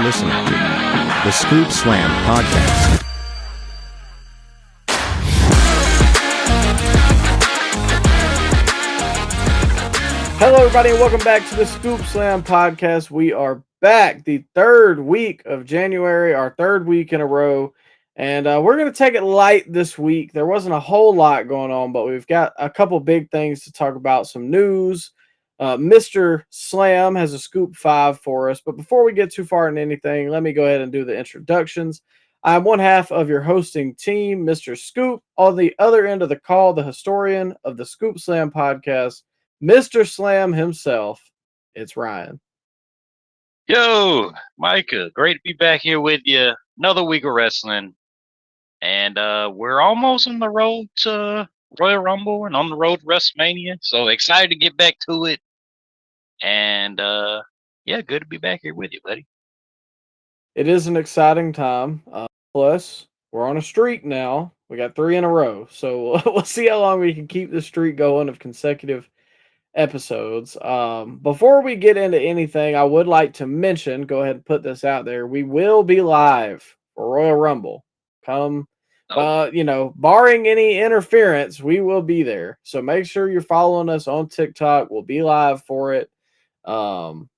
listening to the Scoop Slam Podcast. Hello, everybody, and welcome back to the Scoop Slam Podcast. We are back, the third week of January, our third week in a row, and we're going to take it light this week. There wasn't a whole lot going on, but we've got a couple big things to talk about, some news. Mr. Slam has a Scoop 5 for us, but before we get too far into anything, let me go ahead and do the introductions. I'm one half of your hosting team, Mr. Scoop. On the other end of the call, the historian of the Scoop Slam Podcast, Mr. Slam himself, it's Ryan. Yo, Micah, great to be back here with you. Another week of wrestling. And we're almost on the road to Royal Rumble and on the road to WrestleMania. So excited to get back to it. And yeah, good to be back here with you, buddy. It is an exciting time. Plus, we're on a streak now. We got 3 in a row. So we'll see how long we can keep the streak going of consecutive episodes. Before we get into anything, I would like to mention, go ahead and put this out there, we will be live for Royal Rumble. Come, barring any interference, we will be there. So make sure you're following us on TikTok. We'll be live for it.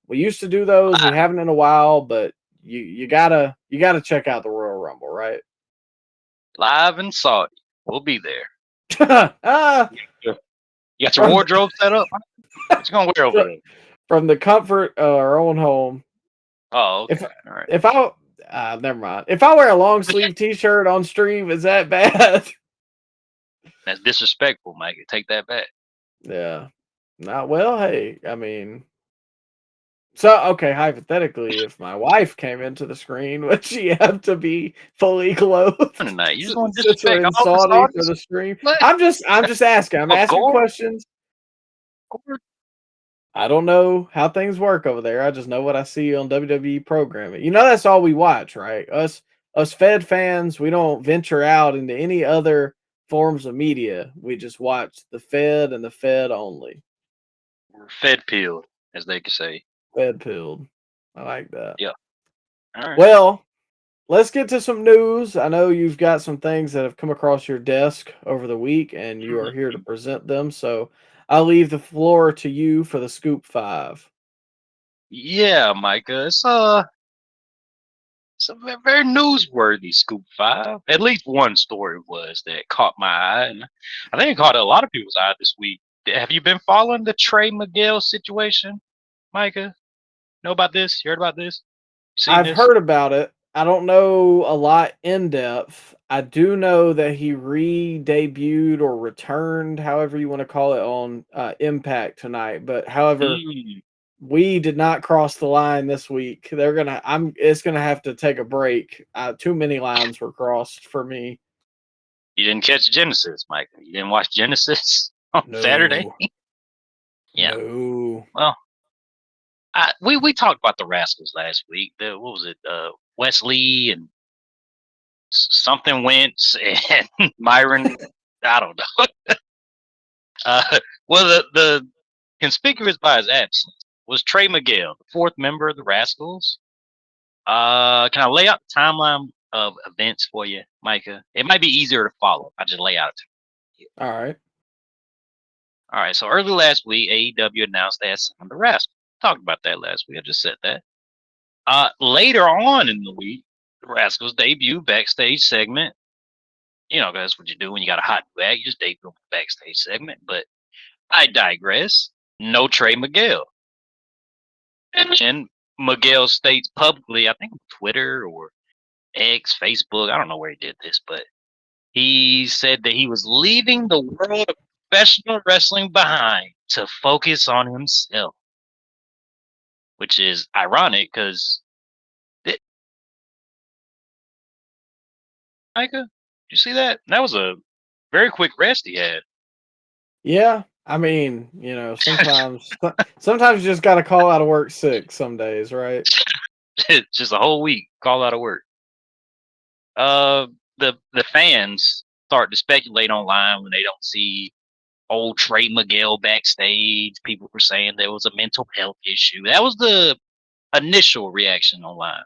We used to do those. We haven't in a while, but you gotta check out the Royal Rumble, right? Live in Saudi. We'll be there. You got your wardrobe set up? What you gonna wear over there? From the comfort of our own home. Oh, okay. All right. If I never mind. If I wear a long sleeve T-shirt on stream, is that bad? That's disrespectful, Mike. Take that back. Yeah. Not well. Hey, I mean, so okay. Hypothetically, if my wife came into the screen, would she have to be fully clothed? Tonight, you just want to Since we're in Saudi for the stream. I'm just asking. I'm asking questions. I don't know how things work over there. I just know what I see on WWE programming. You know, that's all we watch, right? Us Fed fans, we don't venture out into any other forms of media. We just watch the Fed and the Fed only. We're Fed peeled, as they could say. Fed pilled. I like that. Yeah. All right. Well, let's get to some news. I know you've got some things that have come across your desk over the week, and you are here to present them. So I'll leave the floor to you for the Scoop 5. Yeah, Micah. It's a very newsworthy Scoop 5. At least one story was that caught my eye, and I think it caught a lot of people's eye this week. Have you been following the Trey Miguel situation, Micah? Know about this? You heard about this? I've heard about it. I don't know a lot in depth. I do know that he re-debuted or returned, however you want to call it, on Impact tonight. But however, we did not cross the line this week. It's gonna have to take a break. Too many lines were crossed for me. You didn't catch Genesis, Micah. You didn't watch Genesis on Saturday. Yeah. No. Well, we talked about the Rascals last week. What was it? Wesley and something Wentz and Myron. I don't know. Well, the conspicuous by his absence was Trey Miguel, the 4th member of the Rascals. Can I lay out the timeline of events for you, Micah? It might be easier to follow. I just lay out it. All right. All right. So early last week, AEW announced they had signed the Rascals. Talked about that last week. I just said that. Later on in the week, the Rascals debut backstage segment. You know, that's what you do when you got a hot new act. You just debut a backstage segment. But I digress. No Trey Miguel. And Miguel states publicly, I think on Twitter or X, Facebook, I don't know where he did this, but he said that he was leaving the world of professional wrestling behind to focus on himself. Which is ironic because Micah, you see that? That was a very quick rest he had. Yeah, I mean, you know, sometimes you just got to call out of work sick some days, right? Just a whole week, call out of work. The fans start to speculate online when they don't see old Trey Miguel backstage. People were saying there was a mental health issue. That was the initial reaction online.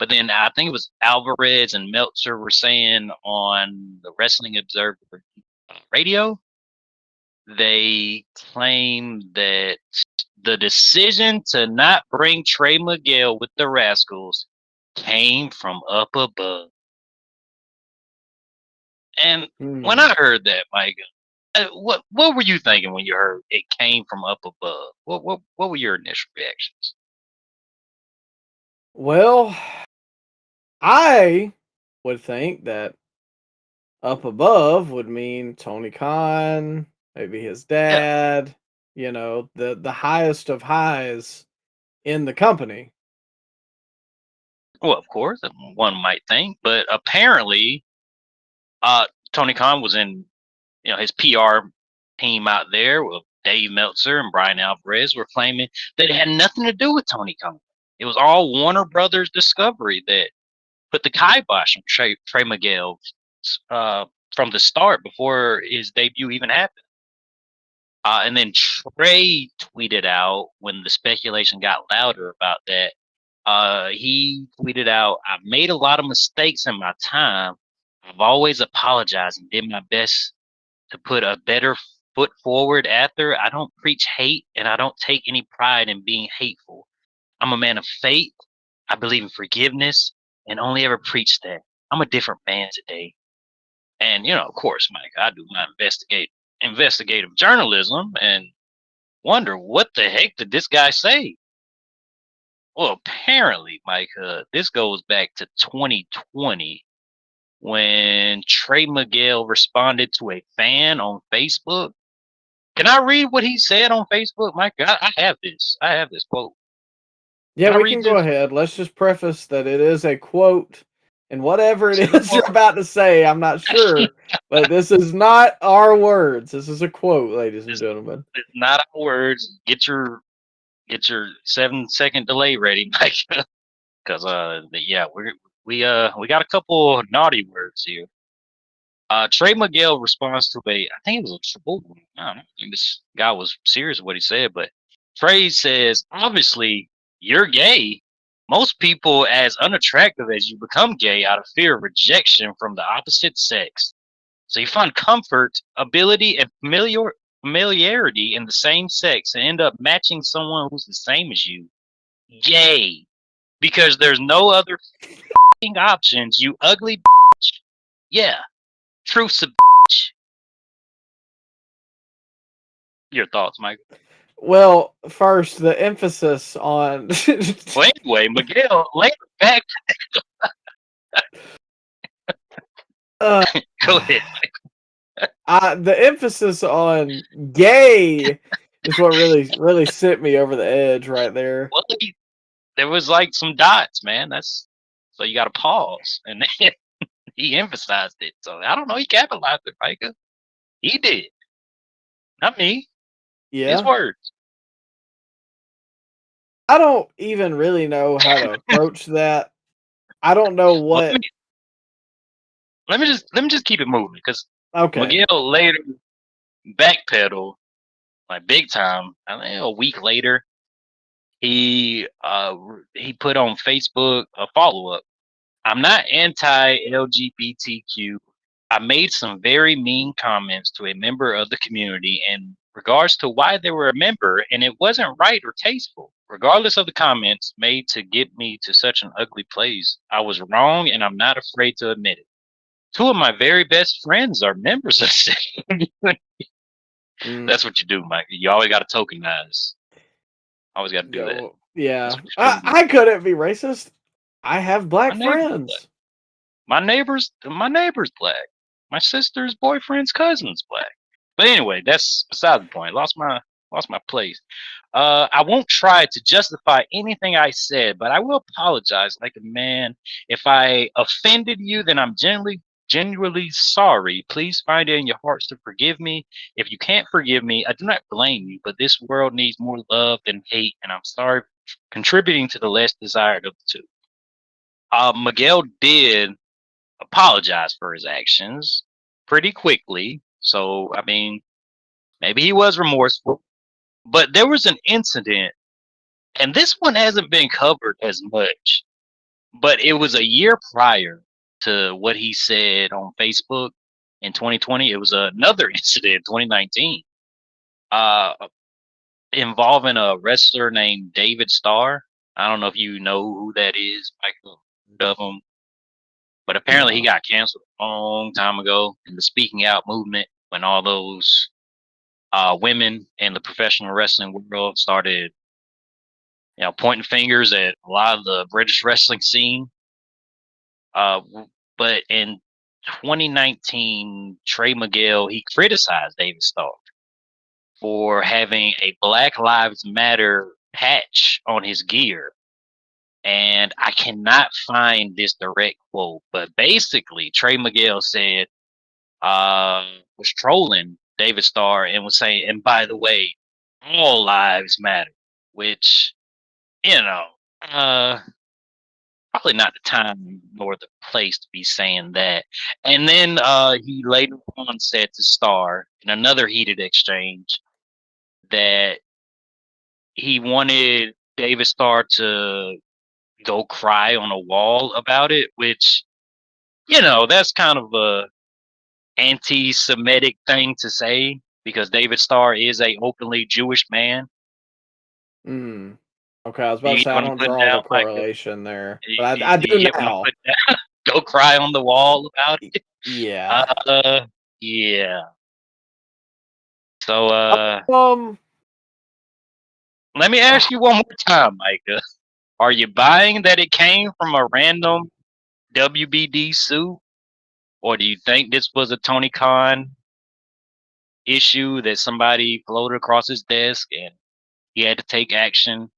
But then I think it was Alvarez and Meltzer were saying on the Wrestling Observer radio, they claimed that the decision to not bring Trey Miguel with the Rascals came from up above. And when I heard that, Mike, what were you thinking when you heard it came from up above? What were your initial reactions? Well, I would think that up above would mean Tony Khan, maybe his Yeah, dad, the highest of highs in the company. well, of course, one might think, but apparently, Tony Khan was in, his PR team out there with Dave Meltzer and Brian Alvarez were claiming that it had nothing to do with Tony Khan. It was all Warner Brothers Discovery that put the kibosh on Trey Miguel from the start before his debut even happened. And then Trey tweeted out when the speculation got louder about that. He tweeted out, "I've made a lot of mistakes in my time. I've always apologized and did my best to put a better foot forward after. I don't preach hate and I don't take any pride in being hateful. I'm a man of faith. I believe in forgiveness and only ever preach that. I'm a different man today." And, of course, Mike, I do my investigative journalism and wonder what the heck did this guy say? Well, apparently, Mike, this goes back to 2020 when Trey Miguel responded to a fan on Facebook. Can I read what he said on Facebook, Mike? I have this. I have this quote. Yeah, Can I we read can go this? ahead. Let's just preface that it is a quote, and whatever it This is a is you're quote. about to say, I'm not sure, but this is not our words. This is a quote, ladies and It's, gentlemen. it's not our words. Get your 7-second delay ready, Mike, because yeah, we got a couple naughty words here. Trey Miguel responds to I think it was a troll. I don't know. I think this guy was serious with what he said, but Trey says, "Obviously, you're gay. Most people as unattractive as you become gay out of fear of rejection from the opposite sex. So you find comfort, ability, and familiarity in the same sex and end up matching someone who's the same as you. Gay. Because there's no other options, you ugly bitch. Yeah. Truth's a bitch." Your thoughts, Mike? Well, first, the emphasis on Well, anyway, Miguel, later back. uh, Go ahead. the emphasis on gay is what really sent me over the edge right there. Well, there was like some dots, man. So you got to pause, and then he emphasized it. So I don't know. He capitalized it, Micah. He did, not me. His Yeah. words. I don't even really know how to approach that. I don't know Well, what. let me just keep it moving because Okay. Miguel later backpedaled like big time. I think a week later, he put on Facebook a follow up. "I'm not anti-LGBTQ. I made some very mean comments to a member of the community in regards to why they were a member, and it wasn't right or tasteful. Regardless of the comments made to get me to such an ugly place, I was wrong, and I'm not afraid to admit it. Two of my very best friends are members of the community." Mm, That's what you do, Mike. You always got to tokenize. Always got to do that. yeah. That's what you do. I couldn't be racist. I have black My neighbor's friends. My neighbor's black. My sister's boyfriend's cousin's black. But anyway, that's beside the point. Lost my place. I won't try to justify anything I said, but I will apologize like a man. If I offended you, then I'm genuinely sorry. Please find it in your hearts to forgive me. If you can't forgive me, I do not blame you, but this world needs more love than hate, and I'm sorry for contributing to the less desired of the two." Miguel did apologize for his actions pretty quickly. So, I mean, maybe he was remorseful. But there was an incident, and this one hasn't been covered as much. but it was a year prior to what he said on Facebook in 2020. It was another incident in 2019, uh, involving a wrestler named David Starr. I don't know if you know who that is, Michael, of him, but apparently he No. got canceled a long time ago in the speaking out movement when all those women in the professional wrestling world started, pointing fingers at a lot of the British wrestling scene. But in 2019, Trey Miguel, he criticized David Starr for having a Black Lives Matter patch on his gear. And I cannot find this direct quote, but basically Trey Miguel said, was trolling David Starr and was saying, and by the way, all lives matter, which, uh, probably not the time nor the place to be saying that. And then he later on said to Starr in another heated exchange that he wanted David Starr to go cry on a wall about it, which, that's kind of a anti-Semitic thing to say because David Starr is a openly Jewish man. Mm. Okay, I was about You to get say I what I'm don't putting draw the down, Micah? correlation there, You, but you, I you do get what I'm now. putting down? Go cry on the wall about it. Yeah. Yeah. So, let me ask you one more time, Micah. Are you buying that it came from a random WBD suit, or do you think this was a Tony Khan issue that somebody floated across his desk and he had to take action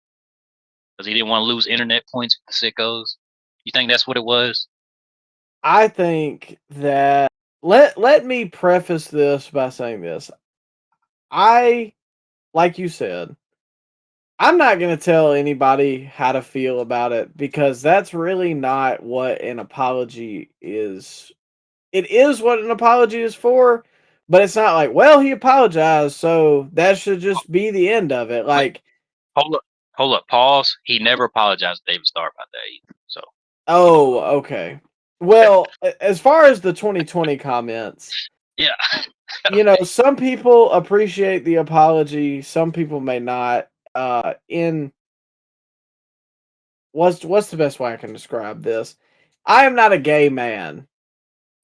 because he didn't want to lose internet points for the sickos? You think that's what it was? I think that let me preface this by saying this. I, like you said, I'm not going to tell anybody how to feel about it because that's really not what an apology is. It is what an apology is for, but it's not like, well, he apologized, so that should just be the end of it. Wait, Like, hold up, pause. He never apologized to David Starr about that either. So, oh, okay. Well, as far as the 2020 comments, yeah. some people appreciate the apology, some people may not. In what's the best way I can describe this? I am not a gay man.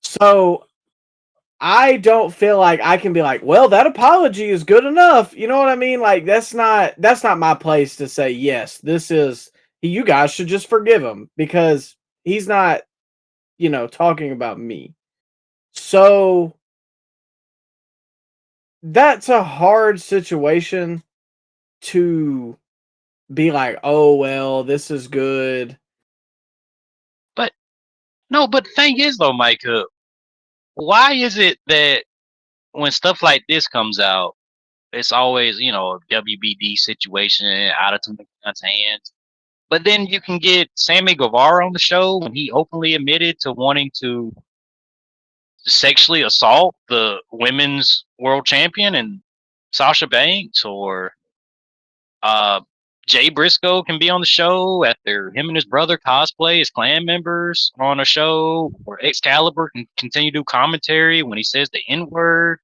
So I don't feel like I can be like, well, that apology is good enough. You know what I mean? Like that's not my place to say, yes, this is you guys should just forgive him because he's not, talking about me. So that's a hard situation to be like, oh well, this is good. But no, but the thing is though, Micah, why is it that when stuff like this comes out, it's always, a WBD situation out of Tony Khan's hands? But then you can get Sammy Guevara on the show when he openly admitted to wanting to sexually assault the women's world champion and Sasha Banks, or uh, Jay Briscoe can be on the show after him and his brother cosplay as clan members on a show, or Excalibur can continue to do commentary when he says the N word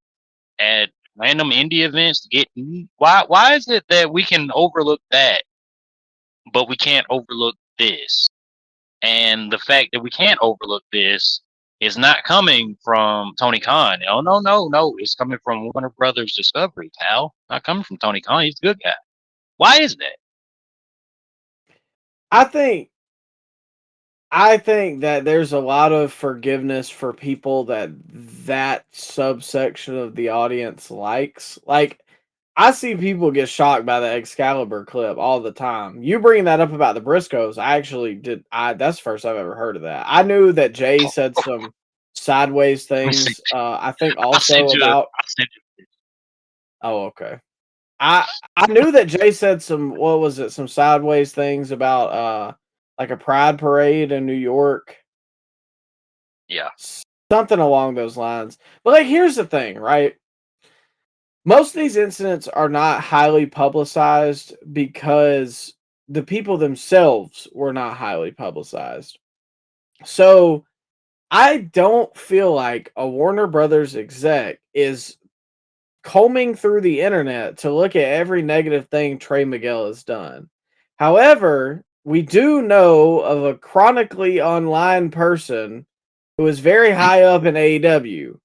at random indie events to get heat. Why is it that we can overlook that, but we can't overlook this? And the fact that we can't overlook this is not coming from Tony Khan. Oh no, no, no. It's coming from Warner Brothers Discovery, pal. Not coming from Tony Khan. He's a good guy. Why is that? I think I think that there's a lot of forgiveness for people that subsection of the audience likes. Like, I see people get shocked by the Excalibur clip all the time. You bringing that up about the Briscoes, I actually did. That's the first I've ever heard of that. I knew that Jay said some sideways Let me see. things. I think I'll send also you. about. I'll send you. Oh, okay. I knew that Jay said some, what was it, some sideways things about like a pride parade in New York. Yeah. Something along those lines. But like here's the thing, right? Most of these incidents are not highly publicized because the people themselves were not highly publicized. So I don't feel like a Warner Brothers exec is combing through the internet to look at every negative thing Trey Miguel has done. However, we do know of a chronically online person who is very high up in AEW,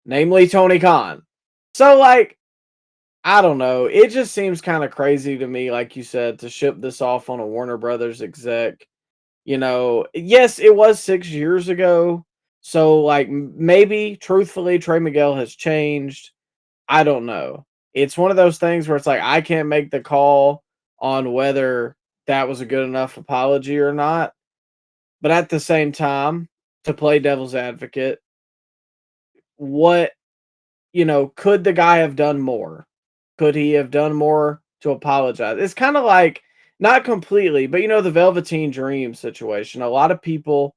namely Tony Khan. So, like, I don't know. It just seems kind of crazy to me, like you said, to ship this off on a Warner Brothers exec. Yes, it was 6 years ago. So, like, maybe truthfully, Trey Miguel has changed. I don't know. It's one of those things where it's like I can't make the call on whether that was a good enough apology or not. But at the same time, to play devil's advocate, what, could the guy have done more? Could he have done more to apologize? It's kind of like, not completely, but the Velveteen Dream situation. A lot of people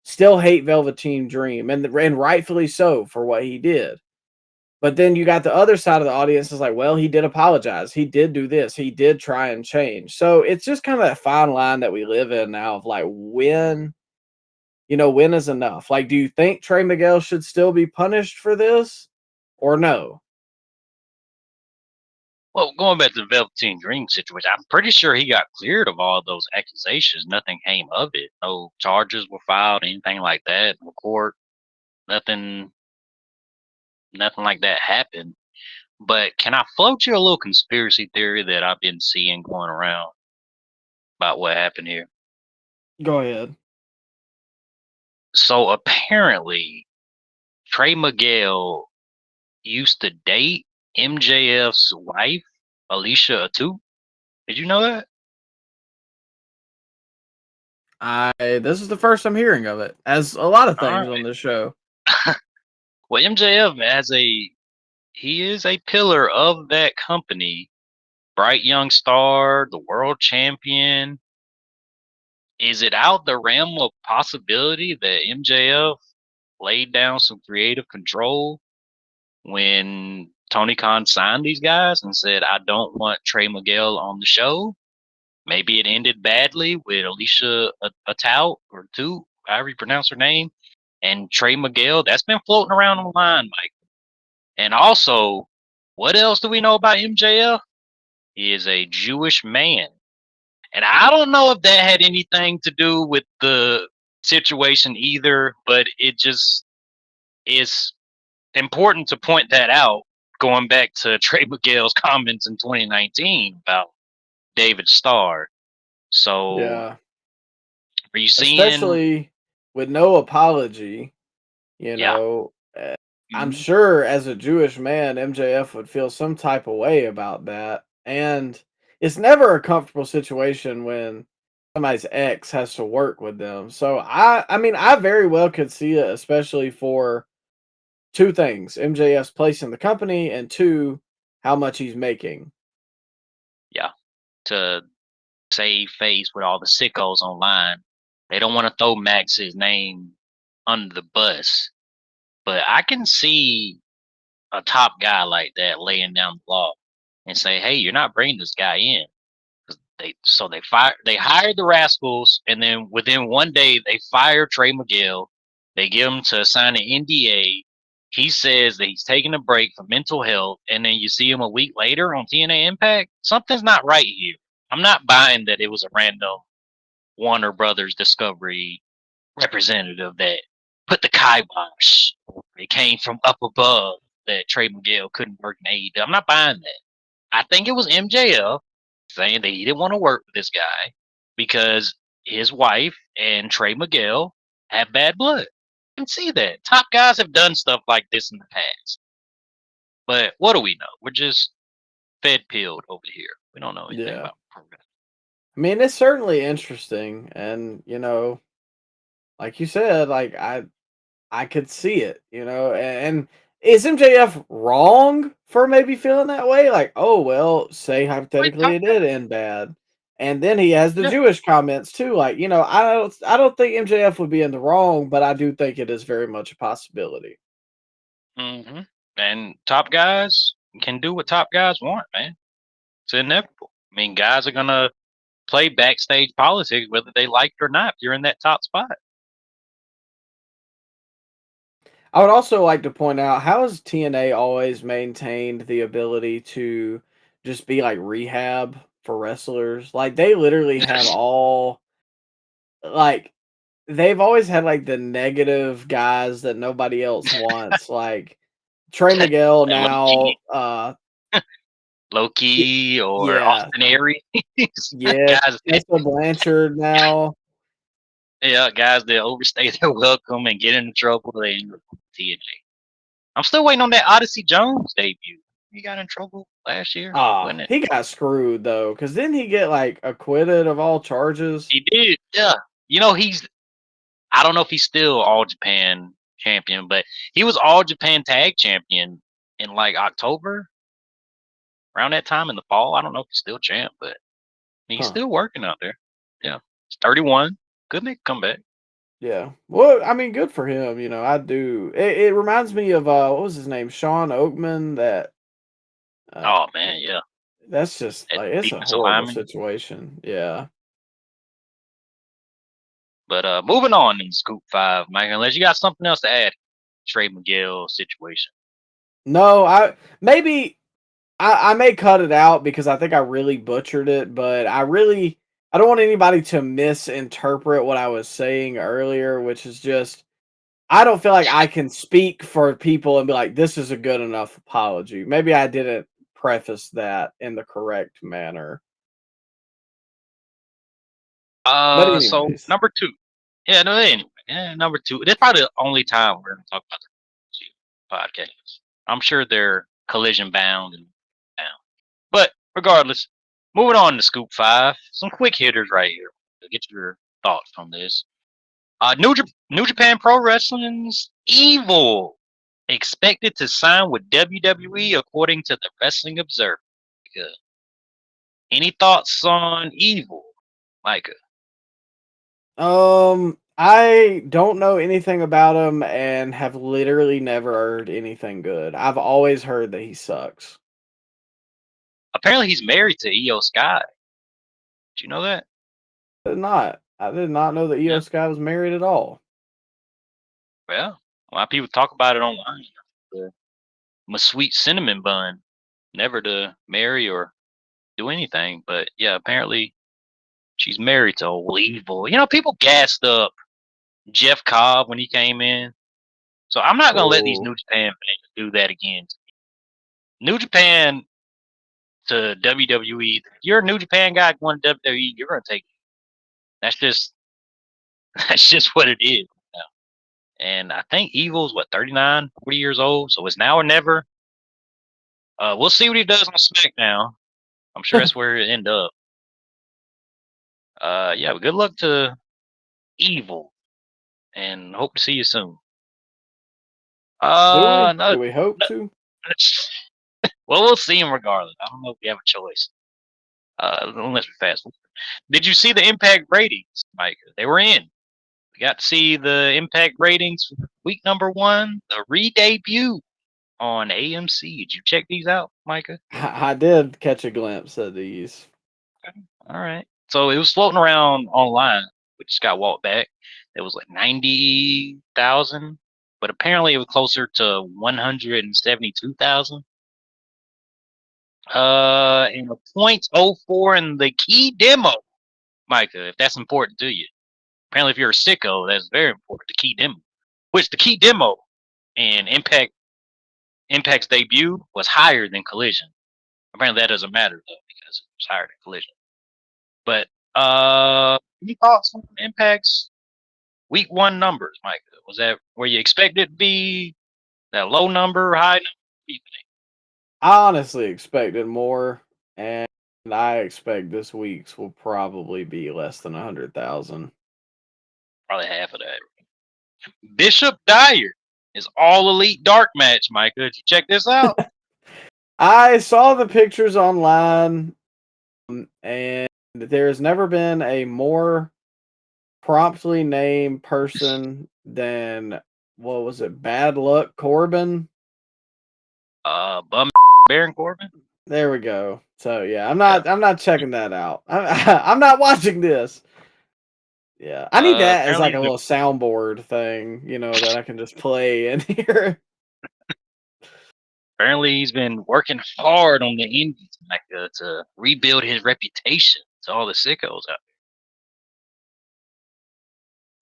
still hate Velveteen Dream, and rightfully so for what he did. But then you got the other side of the audience is like, well, he did apologize. He did do this. He did try and change. So it's just kind of that fine line that we live in now of like when is enough? Like, do you think Trey Miguel should still be punished for this or no? Well, going back to the Velveteen Dream situation, I'm pretty sure he got cleared of all those accusations. Nothing came of it. No charges were filed, anything like that. No court, nothing like that happened. But can I float you a little conspiracy theory that I've been seeing going around about what happened here? Go ahead. So apparently, Trey Miguel used to date MJF's wife, Alicia Atu. Did you know that? This is the first I'm hearing of it, as a lot of All things right. on this show. Well, MJF he is a pillar of that company. Bright young star, the world champion. Is it out the realm of possibility that MJF laid down some creative control when Tony Khan signed these guys and said, I don't want Trey Miguel on the show? Maybe it ended badly with Alicia Atout or Two, however you pronounce her name, and Trey Miguel. That's been floating around online, Mike. And also, what else do we know about MJF? He is a Jewish man. And I don't know if that had anything to do with the situation either, but it just is important to point that out, going back to Trey Miguel's comments in 2019 about David Starr. So, Yeah. are you seeing? Especially with no apology, Yeah. I'm Mhm. sure as a Jewish man, MJF would feel some type of way about that. And it's never a comfortable situation when somebody's ex has to work with them. So I mean, I very well could see it, especially for two things: MJF's place in the company, and two, how much he's making. Yeah. To save face with all the sickos online, they don't want to throw Max's name under the bus. But I can see a top guy like that laying down the law and say, "Hey, you're not bringing this guy in." 'Cause they hired the Rascals, and then within one day they fire Trey Miguel. They give him to sign an NDA. He says that he's taking a break for mental health, and then you see him a week later on TNA Impact. Something's not right here. I'm not buying that it was a random Warner Brothers Discovery representative that put the kibosh. It came from up above that Trey Miguel couldn't work in AEW. I'm not buying that. I think it was MJF saying that he didn't want to work with this guy because his wife and Trey Miguel have bad blood. I can see that. Top guys have done stuff like this in the past. But what do we know? We're just fed pilled over here. We don't know anything Yeah. about progress. I mean, it's certainly interesting. And, like you said, like I could see it, and is MJF wrong for maybe feeling that way? Like, oh well, say Wait, hypothetically top it guy? did end bad. And then he has the Yeah. Jewish comments too. Like, I don't think MJF would be in the wrong, but I do think it is very much a possibility. hmm And top guys can do what top guys want, man. It's inevitable. I mean, guys are gonna play backstage politics, whether they like it or not. If you're in that top spot. I would also like to point out, how has TNA always maintained the ability to just be like rehab for wrestlers? Like they literally have all like they've always had like the negative guys that nobody else wants, like Trey Miguel Like now, Low key or yeah, Austin Aries. yes, Guys, Tessa Blanchard now. yeah, guys that overstay their welcome and get into trouble, they end up on TNA. I'm still waiting on that Odyssey Jones debut. He got in trouble last year, wasn't it? He got screwed though, because didn't he get like acquitted of all charges? He did, yeah. You know, I don't know if he's still All Japan champion, but he was All Japan tag champion in like October, around that time in the fall. I don't know if he's still champ, but he's still working out there. Yeah, he's 31. Could make a comeback. Yeah. Well, I mean, good for him. You know, I do. It reminds me of what was his name, Sean Oakman. That Oh man, yeah. that's just That like it's a defensive horrible lineman. situation. Yeah. But moving on in Scoop 5, Mike, unless you got something else to add, Trey Miguel situation. No, I may cut it out because I think I really butchered it, but I don't want anybody to misinterpret what I was saying earlier, which is just I don't feel like I can speak for people and be like, this is a good enough apology. Maybe I didn't preface that in the correct manner. But So anyways, number 2. Yeah, no, anyway. Yeah, number 2. That's probably the only time we're gonna talk about the podcast. I'm sure they're collision bound and bound. But regardless, moving on to Scoop 5, some quick hitters right here. To get your thoughts on this. New Japan Pro Wrestling's Evil expected to sign with WWE according to the Wrestling Observer. Any thoughts on Evil, Micah? I don't know anything about him and have literally never heard anything good. I've always heard that he sucks. Apparently, he's married to Io Sky. Did you know that? I did not know that Yeah. Io Sky was married at all. Well, a lot of people talk about it online. My sweet cinnamon bun, never to marry or do anything, but yeah, apparently she's married to old Evil. You know, people gassed up Jeff Cobb when he came in, so I'm not gonna let these Oh. New Japan fans do that again. New Japan to WWE. If you're a New Japan guy going to WWE, you're gonna take it. That's just that's just what it is. And I think Evil's 39, 40 years old, so it's now or never. We'll see what he does on SmackDown. I'm sure that's where he'll end up. Yeah, but good luck to Evil, and hope to see you soon. Do No, we hope to? well, we'll see him regardless. I don't know if we have a choice. Unless we fast forward. Did you see the Impact ratings, Mike? They were in. We got to see the Impact ratings for week number 1, the re-debut on AMC. Did you check these out, Micah? I did catch a glimpse of these. Okay. All right. So it was floating around online. We just got walked back. It was like 90,000, but apparently it was closer to 172,000. And a .04 in the key demo, Micah, if that's important to you. Apparently, if you're a sicko, that's very important. The key demo, which the key demo and Impact's debut was higher than Collision. Apparently, that doesn't matter though because it was higher than Collision. But any thoughts on Impact's week 1 numbers, Micah? Was that where you expected it to be? That low number, high number? What do you think? I honestly expected more, and I expect this week's will probably be less than 100,000. Probably half of that. Bishop Dyer is all elite dark match, Micah. Did you check this out? I saw the pictures online, and there has never been a more promptly named person than what was it? Bad Luck Corbin. Bum Baron Corbin. There we go. So yeah, I'm not checking that out. I'm not watching this. Yeah, I need that as Apparently, like a little soundboard thing, that I can just play in here. apparently he's been working hard on the indies, like to rebuild his reputation to all the sickos out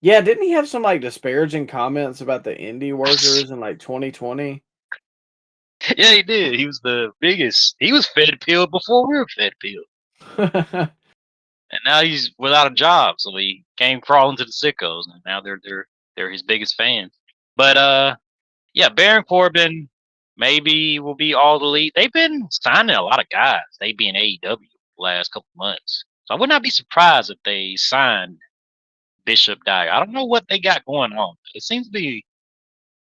Yeah, didn't he have some like disparaging comments about the indie workers in like 2020? there. Yeah, he did. He was the biggest. He was fed pilled before we were fed pilled, and now he's without a job. So he came crawling to the sickos, and now they're his biggest fans. But yeah, Baron Corbin maybe will be all elite. They've been signing a lot of guys. They be in AEW the last couple months, so I would not be surprised if they signed Bishop Dagger. I don't know what they got going on. It seems to be.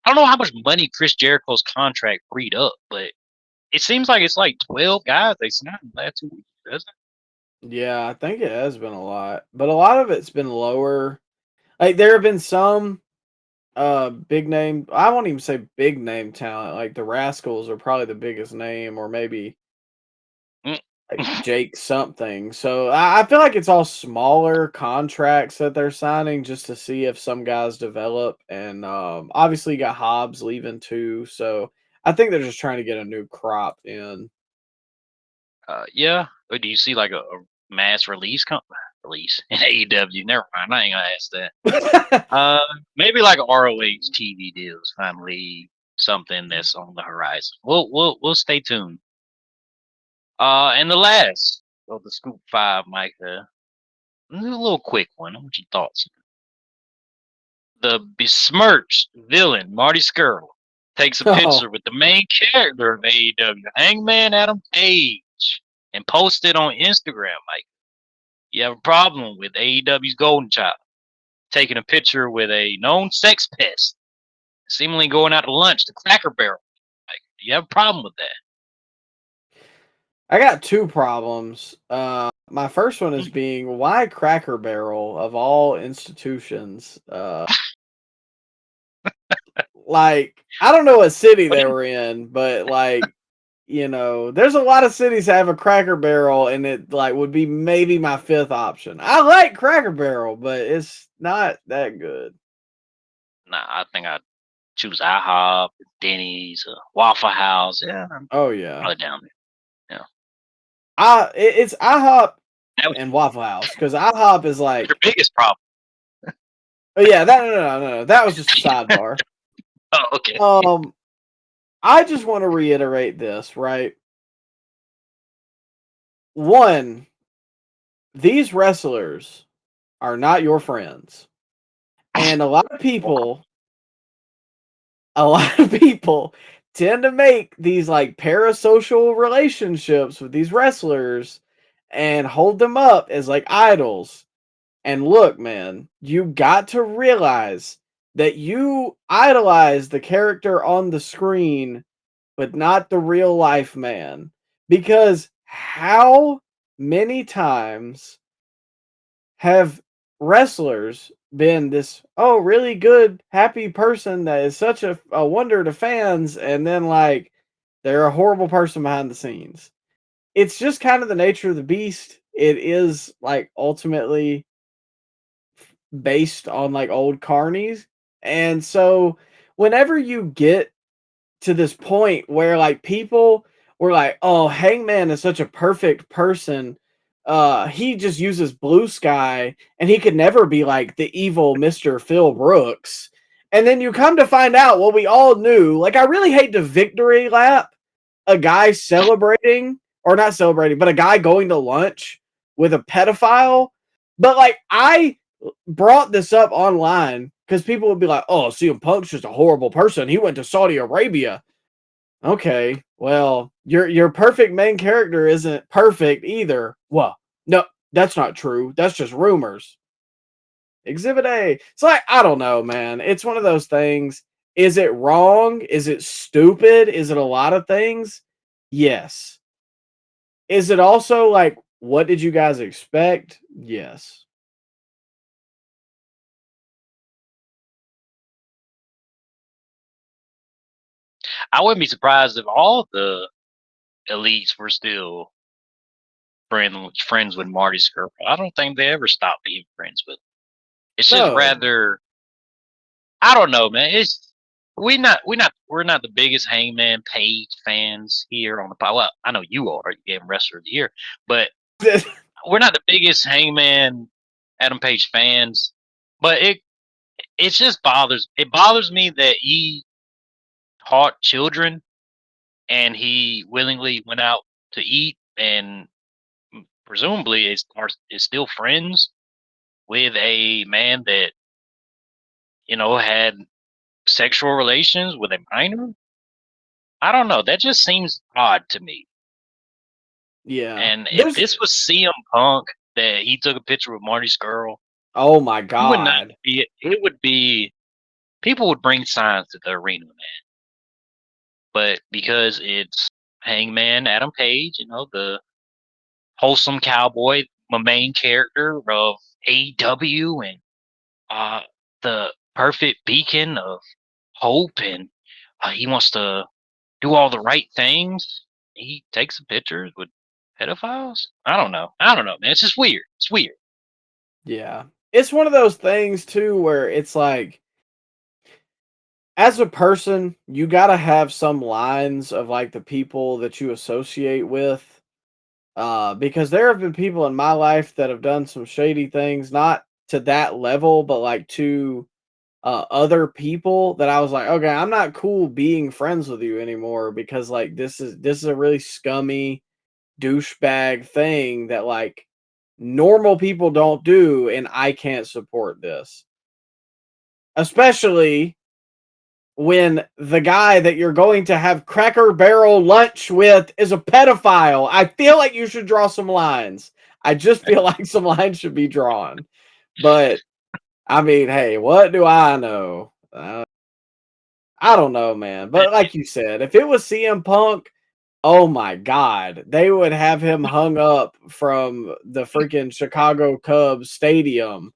I don't know how much money Chris Jericho's contract freed up, but it seems like it's like 12 guys they signed in the last 2 weeks, doesn't Yeah, I think it has been a lot, but a lot of it's been lower. Like there have been some big name, I won't even say big name talent, like the Rascals are probably the biggest name, or maybe it? like Mm. Jake something. So I feel like it's all smaller contracts that they're signing just to see if some guys develop. And obviously you got Hobbs leaving too. So I think they're just trying to get a new crop in. Yeah. But do you see like a mass release in AEW? Never mind. I ain't gonna ask that. Maybe like a ROH TV deal is finally something that's on the horizon. We'll stay tuned. And the last of the Scoop Five, Micah, a little quick one. What your thoughts? The besmirched villain Marty Skrull takes a Oh, picture with the main character of AEW, Hangman Adam Page, and posts it on Instagram. Like, you have a problem with AEW's Golden Child taking a picture with a known sex pest, seemingly going out to lunch to Cracker Barrel. Like, do you have a problem with that? I got two problems. My first one is Mm. being why Cracker Barrel of all institutions? Like I don't know what city What they do you? were in, but like there's a lot of cities that have a Cracker Barrel, and it like would be maybe my fifth option. I like Cracker Barrel, but it's not that good. Nah, I think I'd choose IHOP, Denny's, Waffle House. Yeah, I'm Oh yeah, probably down there. Yeah, it's IHOP that was and Waffle House because IHOP is your like, biggest problem. oh yeah, that no, that was just a sidebar. Oh, okay. Um, I just want to reiterate this, right? One, these wrestlers are not your friends. And a lot of people tend to make these like parasocial relationships with these wrestlers and hold them up as like idols. And look, man, you got to realize that you idolize the character on the screen, but not the real life man. Because how many times have wrestlers been this really good happy person that is such a wonder to fans, and then like they're a horrible person behind the scenes? It's just kind of the nature of the beast. It is like ultimately based on like old carnies. And so whenever you get to this point where like people were like, "Oh, Hangman is such a perfect person. He just uses blue sky and he could never be like the evil Mr. Phil Brooks." And then you come to find out what we all knew. Like I really hate to victory lap a guy celebrating or not celebrating, but a guy going to lunch with a pedophile. But like I brought this up online because people would be like, "Oh, CM Punk's just a horrible person. He went to Saudi Arabia." Okay, well, your perfect main character isn't perfect either. Well, no, that's not true. That's just rumors. Exhibit A. It's like I don't know, man. It's one of those things. Is it wrong? Is it stupid? Is it a lot of things? Yes. Is it also like what did you guys expect? Yes. I wouldn't be surprised if all the elites were still friends with Marty Skrull. I don't think they ever stopped being friends with him. It's just No. rather, I don't know, man. We're not the biggest Hangman Page fans here on the pod. Well, I know you are. You gave him Wrestler of the Year, but we're not the biggest Hangman Adam Page fans. But it just bothers me that he taught children and he willingly went out to eat and presumably is still friends with a man that had sexual relations with a minor. I don't know. That just seems odd to me. Yeah. And if this was CM Punk that he took a picture with Marty Skrull, oh my it would not God. be. It would be. People would bring signs to the arena, man. But because it's Hangman Adam Page, the wholesome cowboy, my main character of AEW, and the perfect beacon of hope, and he wants to do all the right things. He takes some pictures with pedophiles. I don't know, man. It's just weird. It's weird. Yeah. It's one of those things too where it's like, as a person, you gotta have some lines of like the people that you associate with. Because there have been people in my life that have done some shady things, not to that level, but like to other people that I was like, okay, I'm not cool being friends with you anymore because like this is a really scummy douchebag thing that like normal people don't do, and I can't support this. Especially when the guy that you're going to have Cracker Barrel lunch with is a pedophile. I feel like you should draw some lines. I just feel like some lines should be drawn. But I mean, hey, what do I know? I don't know, man. But like you said, if it was CM Punk, oh my God, they would have him hung up from the freaking Chicago Cubs stadium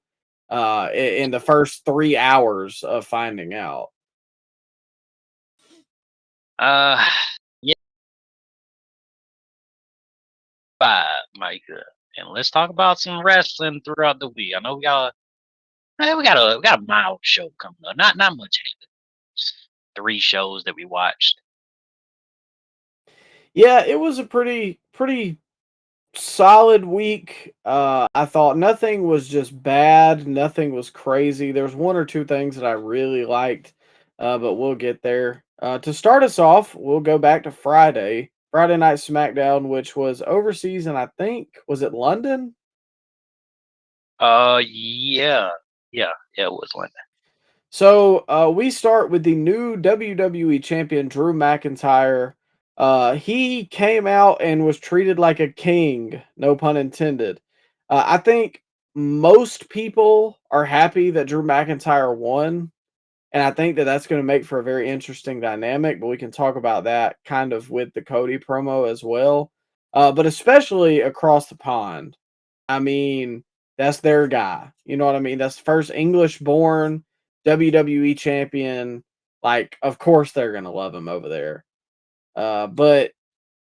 in the first 3 hours of finding out. Yeah. Bye, Micah, and let's talk about some wrestling throughout the week. I know we got a mild show coming up. Not much. Just 3 shows that we watched. Yeah, it was a pretty solid week. I thought nothing was just bad, nothing was crazy. There's 1 or 2 things that I really liked, but we'll get there. To start us off, we'll go back to Friday Night SmackDown, which was overseas, and I think was it London? Yeah, it was one. So we start with the new WWE champion, Drew McIntyre. He came out and was treated like a king, no pun intended. I think most people are happy that Drew McIntyre won, and I think that that's going to make for a very interesting dynamic, but we can talk about that kind of with the Cody promo as well. But especially across the pond. I mean, that's their guy. You know what I mean? That's the first English-born WWE champion. Like, of course they're gonna love him over there. But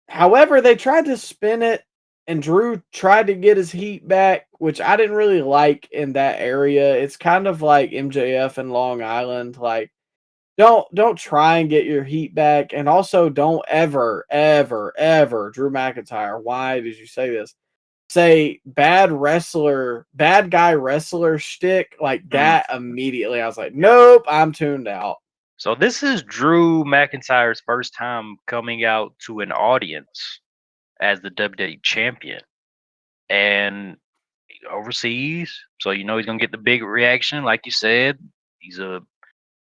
however, they tried to spin it, and Drew tried to get his heat back, which I didn't really like in that area. It's kind of like MJF in Long Island. Like, don't try and get your heat back, and also don't ever, ever, ever, Drew McIntyre. Why did you say this? Say bad guy wrestler shtick like that immediately. I was like, nope, I'm tuned out. So this is Drew McIntyre's first time coming out to an audience as the WWE champion, and overseas. So he's gonna get the big reaction, like you said. He's a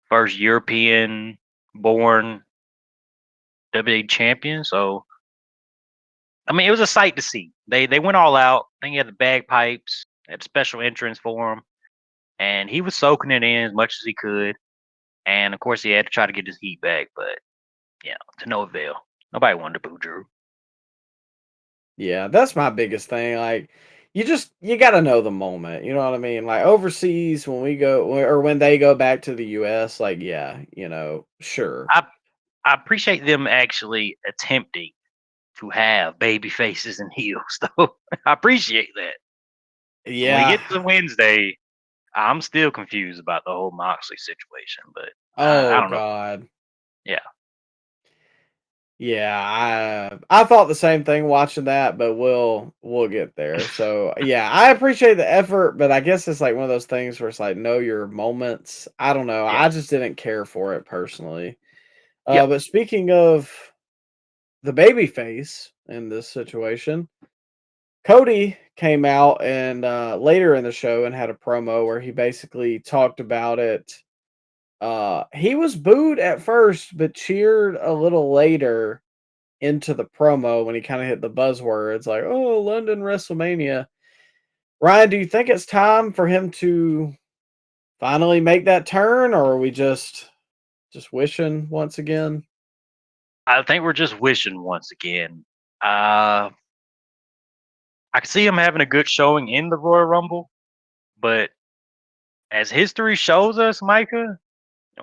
first European-born WWE champion. So I mean, it was a sight to see. They went all out. I think he had the bagpipes, had a special entrance for him, and he was soaking it in as much as he could. And of course, he had to try to get his heat back, but to no avail. Nobody wanted to boo Drew. Yeah, that's my biggest thing. Like, you got to know the moment. You know what I mean? Like overseas, when we go or when they go back to the US, like, yeah, sure. I appreciate them actually attempting to have baby faces and heels, though. I appreciate that. When we Yeah. get to Wednesday, I'm still confused about the whole Moxley situation, but I Oh don't know. God. Yeah. Yeah, I thought the same thing watching that, but we'll get there. So yeah, I appreciate the effort, but I guess it's like one of those things where it's like know your moments. I don't know. Yeah. I just didn't care for it personally. Yeah. But speaking of the baby face in this situation, Cody came out and later in the show and had a promo where he basically talked about it. He was booed at first, but cheered a little later into the promo when he kind of hit the buzzwords like, "Oh, London WrestleMania." Ryan, do you think it's time for him to finally make that turn, or are we just wishing once again? I think we're just wishing once again. I can see him having a good showing in the Royal Rumble, but as history shows us, Micah,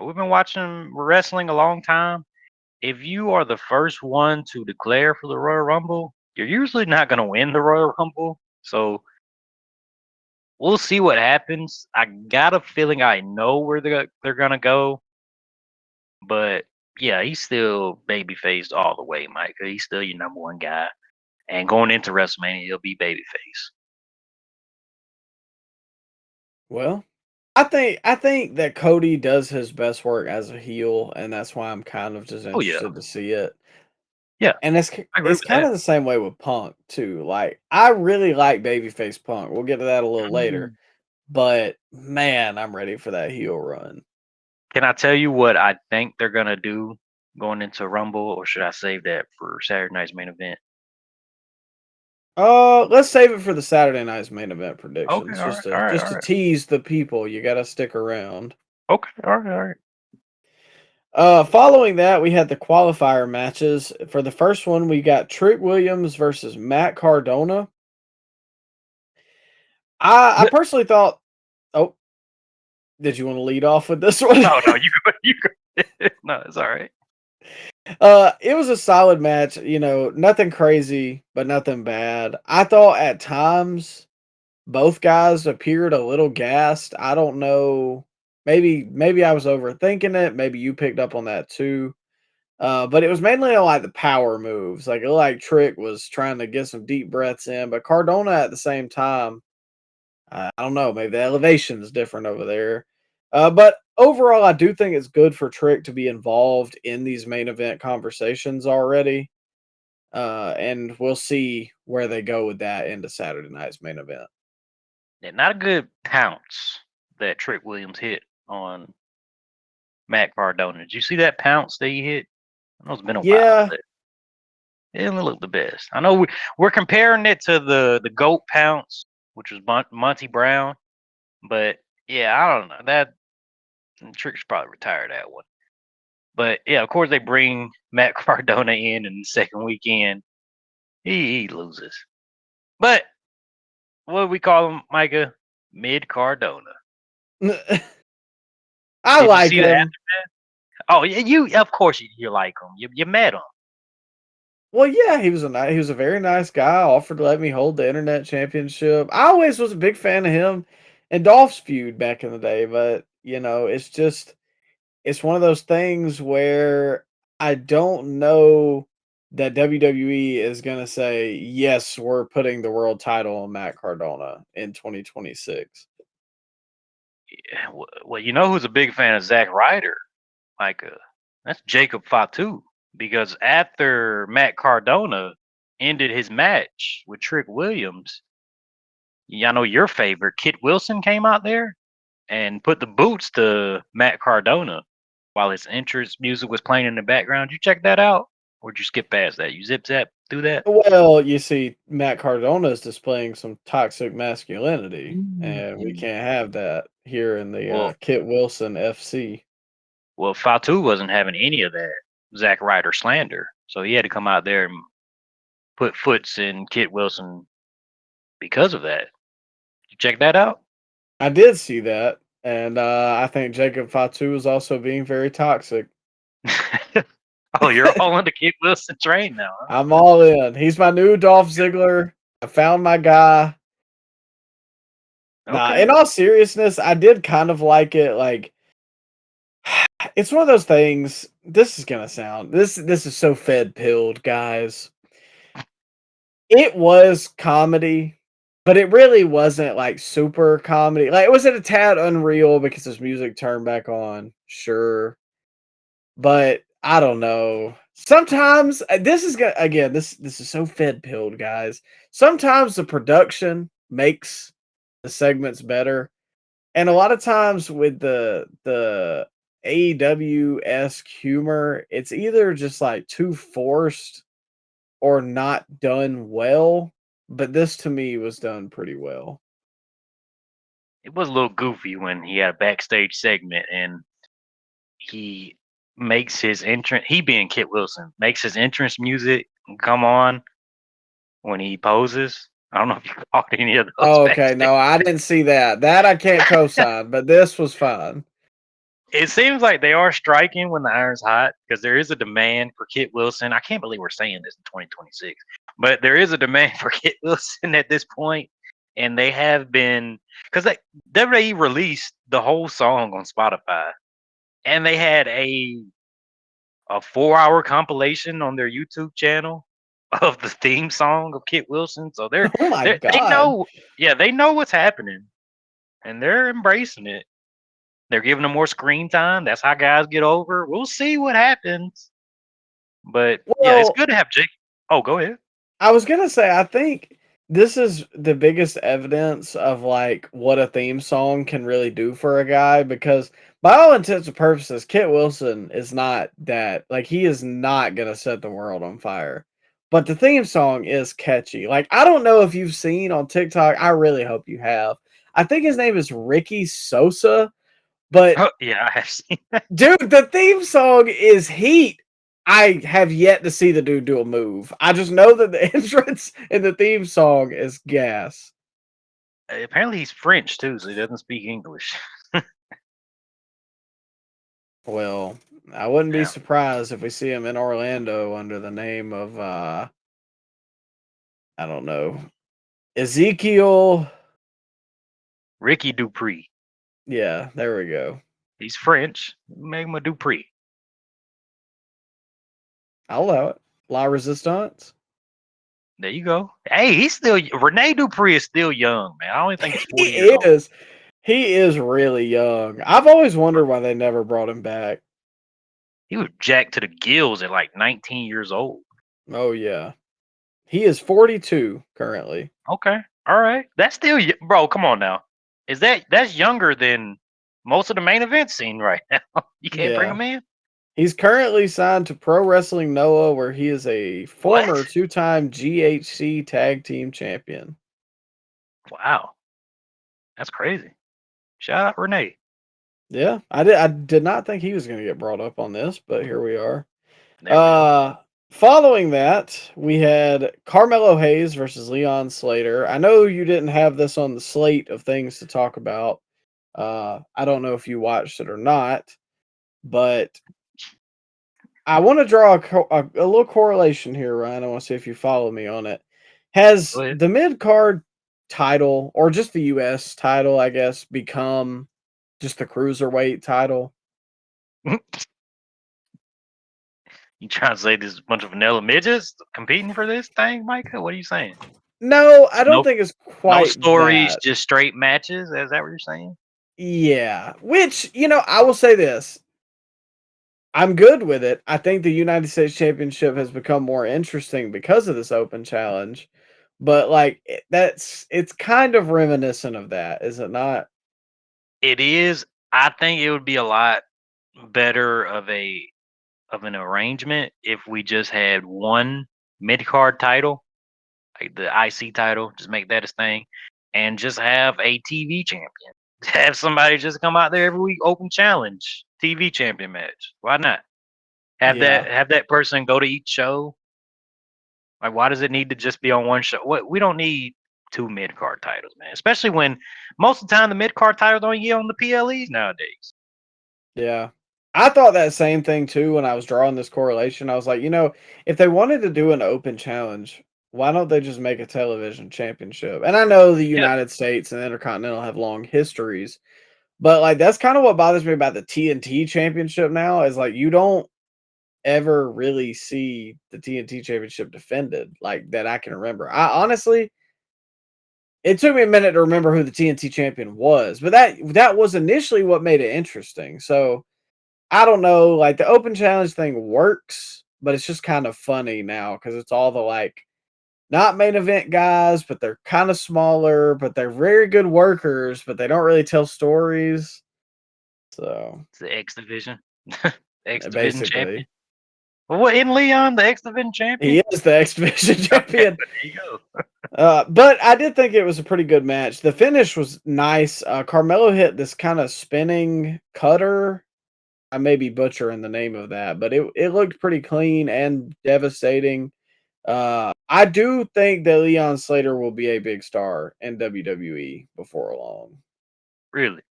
we've been watching wrestling a long time. If you are the first one to declare for the Royal Rumble, you're usually not going to win the Royal Rumble. So we'll see what happens. I got a feeling I know where they're going to go, but yeah, he's still baby faced all the way, Micah. He's still your number one guy. And going into WrestleMania, he'll be babyface. Well, I think that Cody does his best work as a heel, and that's why I'm kind of just Oh yeah, interested to see it. yeah, And I agree it's with kind that. of the same way with Punk too. Like I really like babyface Punk. We'll get to that a little later. Mm. But man, I'm ready for that heel run. Can I tell you what I think they're gonna do going into Rumble, or should I save that for Saturday night's main event? Let's save it for the Saturday night's main event Okay, predictions. all Just right, to all right, just all to right. tease the people. You gotta stick around. Okay, all right, all right. Following that, we had the qualifier matches. For the first one, we got Trick Williams versus Matt Cardona. I personally thought, oh, did you want to lead off with this one? No, no, you go, you go. No, it's all right. It was a solid match, nothing crazy, but nothing bad. I thought at times both guys appeared a little gassed. I don't know. Maybe I was overthinking it. Maybe you picked up on that too. But it was mainly on like the power moves. Like it looked like Trick was trying to get some deep breaths in, but Cardona at the same time, I don't know, maybe the elevation is different over there. But overall, I do think it's good for Trick to be involved in these main event conversations already. And we'll see where they go with that into Saturday night's main event. Yeah, not a good pounce that Trick Williams hit on Matt Cardona. Did you see that pounce that he hit? I know it's been a while, Yeah, but it didn't look the best. I know we're comparing it to the goat pounce, which was Monty Brown, but yeah, I don't know that Trick's probably retired that one. But yeah, of course they bring Matt Cardona in the second weekend. He loses. But what do we call him, Micah? Mid Cardona. I Did you like see that? him. Oh, yeah, you of course you like him. You met him. Well, yeah, he was a very nice guy. Offered to let me hold the internet championship. I always was a big fan of him and Dolph's feud back in the day, but it's one of those things where I don't know that WWE is gonna say, yes, we're putting the world title on Matt Cardona in 2026. Yeah, well, you know who's a big fan of Zack Ryder, Micah? That's Jacob Fatu. Because after Matt Cardona ended his match with Trick Williams, I know your favorite, Kit Wilson, came out there and put the boots to Matt Cardona while his entrance music was playing in the background. You check that out? Or did you skip past that? You zip zap through that? Well, you see, Matt Cardona is displaying some toxic masculinity, and we Mm. can't have that here in the Well, Kit Wilson FC. well, Fatu wasn't having any of that Zack Ryder slander, so he had to come out there and put foots in Kit Wilson because of that. You check that out? I did see that, and I think Jacob Fatu is also being very toxic. Oh, you're all on the Kid Wilson train now. Huh? I'm all in. He's my new Dolph Ziggler. I found my guy. Nah, Okay. in all seriousness, I did kind of like it. Like, it's one of those things. This is gonna sound this is so fed pilled, guys. It was comedy, but it really wasn't like super comedy. Like, was it a tad unreal because his music turned back on? Sure, but I don't know. Sometimes this is again. This is so fed pilled, guys. Sometimes the production makes the segments better. And a lot of times with the AEW-esque humor, it's either just like too forced or not done well. But this to me was done pretty well. It was a little goofy when he had a backstage segment and he makes his entrance. He being Kit Wilson makes his entrance music come on when he poses. I don't know if you caught any of those. Oh, okay, backstage. no, I didn't see that. That I can't co-sign, but this was fun. It seems like they are striking when the iron's hot because there is a demand for Kit Wilson. I can't believe we're saying this in 2026, but there is a demand for Kit Wilson at this point, and they have been because WWE released the whole song on Spotify, and they had a 4-hour compilation on their YouTube channel of the theme song of Kit Wilson. So Oh my they god. know, yeah, they know what's happening, and they're embracing it. They're giving them more screen time. That's how guys get over. We'll see what happens. But yeah, it's Well, good to have Jake. Oh, go ahead. I was gonna say, I think this is the biggest evidence of like what a theme song can really do for a guy because by all intents and purposes, Kit Wilson is not that like he is not gonna set the world on fire. But the theme song is catchy. Like, I don't know if you've seen on TikTok, I really hope you have. I think his name is Ricky Sosa, but Oh, yeah, I have seen that. dude, the theme song is heat. I have yet to see the dude do a move. I just know that the entrance in the theme song is gas. Apparently, he's French too, so he doesn't speak English. Well, I wouldn't be Yeah, surprised if we see him in Orlando under the name of I don't know. Ezekiel. Ricky Dupree. Yeah, there we go. He's French. Make him a Dupree. I'll allow it. La Resistance. There you go. Hey, he's still Rene Dupree is still young, man. I only think he's He 40 years old. is. He is really young. I've always wondered why they never brought him back. He was jacked to the gills at like 19 years old. Oh yeah. He is 42 currently. Okay. All right. That's still bro, come on now. That's younger than most of the main event scene right now. You can't bring Yeah. him in? He's currently signed to Pro Wrestling Noah, where he is a former What? two-time GHC Tag Team Champion. Wow. That's crazy. Shout out Renee. Yeah, I did not think he was going to get brought up on this, but here we are. There we go. Following that, we had Carmelo Hayes versus Leon Slater. I know you didn't have this on the slate of things to talk about. I don't know if you watched it or not, but I want to draw a little correlation here, Ryan. I want to see if you follow me on it. Has Go ahead. the mid card title, or just the US title, I guess, become just the cruiserweight title? You trying to say there's a bunch of vanilla midgets competing for this thing, Micah? What are you saying? No, I don't Nope. think it's No quite stories, that. just straight matches. Is that what you're saying? Yeah, which, I will say this. I'm good with it. I think the United States Championship has become more interesting because of this open challenge. But like it's kind of reminiscent of that, is it not? It is. I think it would be a lot better of an arrangement if we just had one mid card title, like the IC title, just make that a thing, and just have a TV champion. Have somebody just come out there every week, open challenge, TV champion match. Why not? Have Yeah. that person go to each show. Like, why does it need to just be on one show? What we don't need two mid card titles, man. Especially when most of the time the mid card titles don't get on the PLEs nowadays. Yeah. I thought that same thing too when I was drawing this correlation. I was like, if they wanted to do an open challenge, why don't they just make a television championship? And I know the Yeah. United States and Intercontinental have long histories, but like that's kind of what bothers me about the TNT championship now is like you don't ever really see the TNT championship defended like that I can remember. I honestly, it took me a minute to remember who the TNT champion was, but that was initially what made it interesting. So I don't know, like the open challenge thing works, but it's just kind of funny now because it's all the like not main event guys, but they're kind of smaller, but they're very good workers, but they don't really tell stories. So It's the X division, X division champion. basically, Well, what in Leon, the X division he champion? is the X Division champion. There you go. But I did think it was a pretty good match. The finish was nice. Carmelo hit this kind of spinning cutter. I may be butchering the name of that, but it looked pretty clean and devastating. I do think that Leon Slater will be a big star in WWE before long. Really?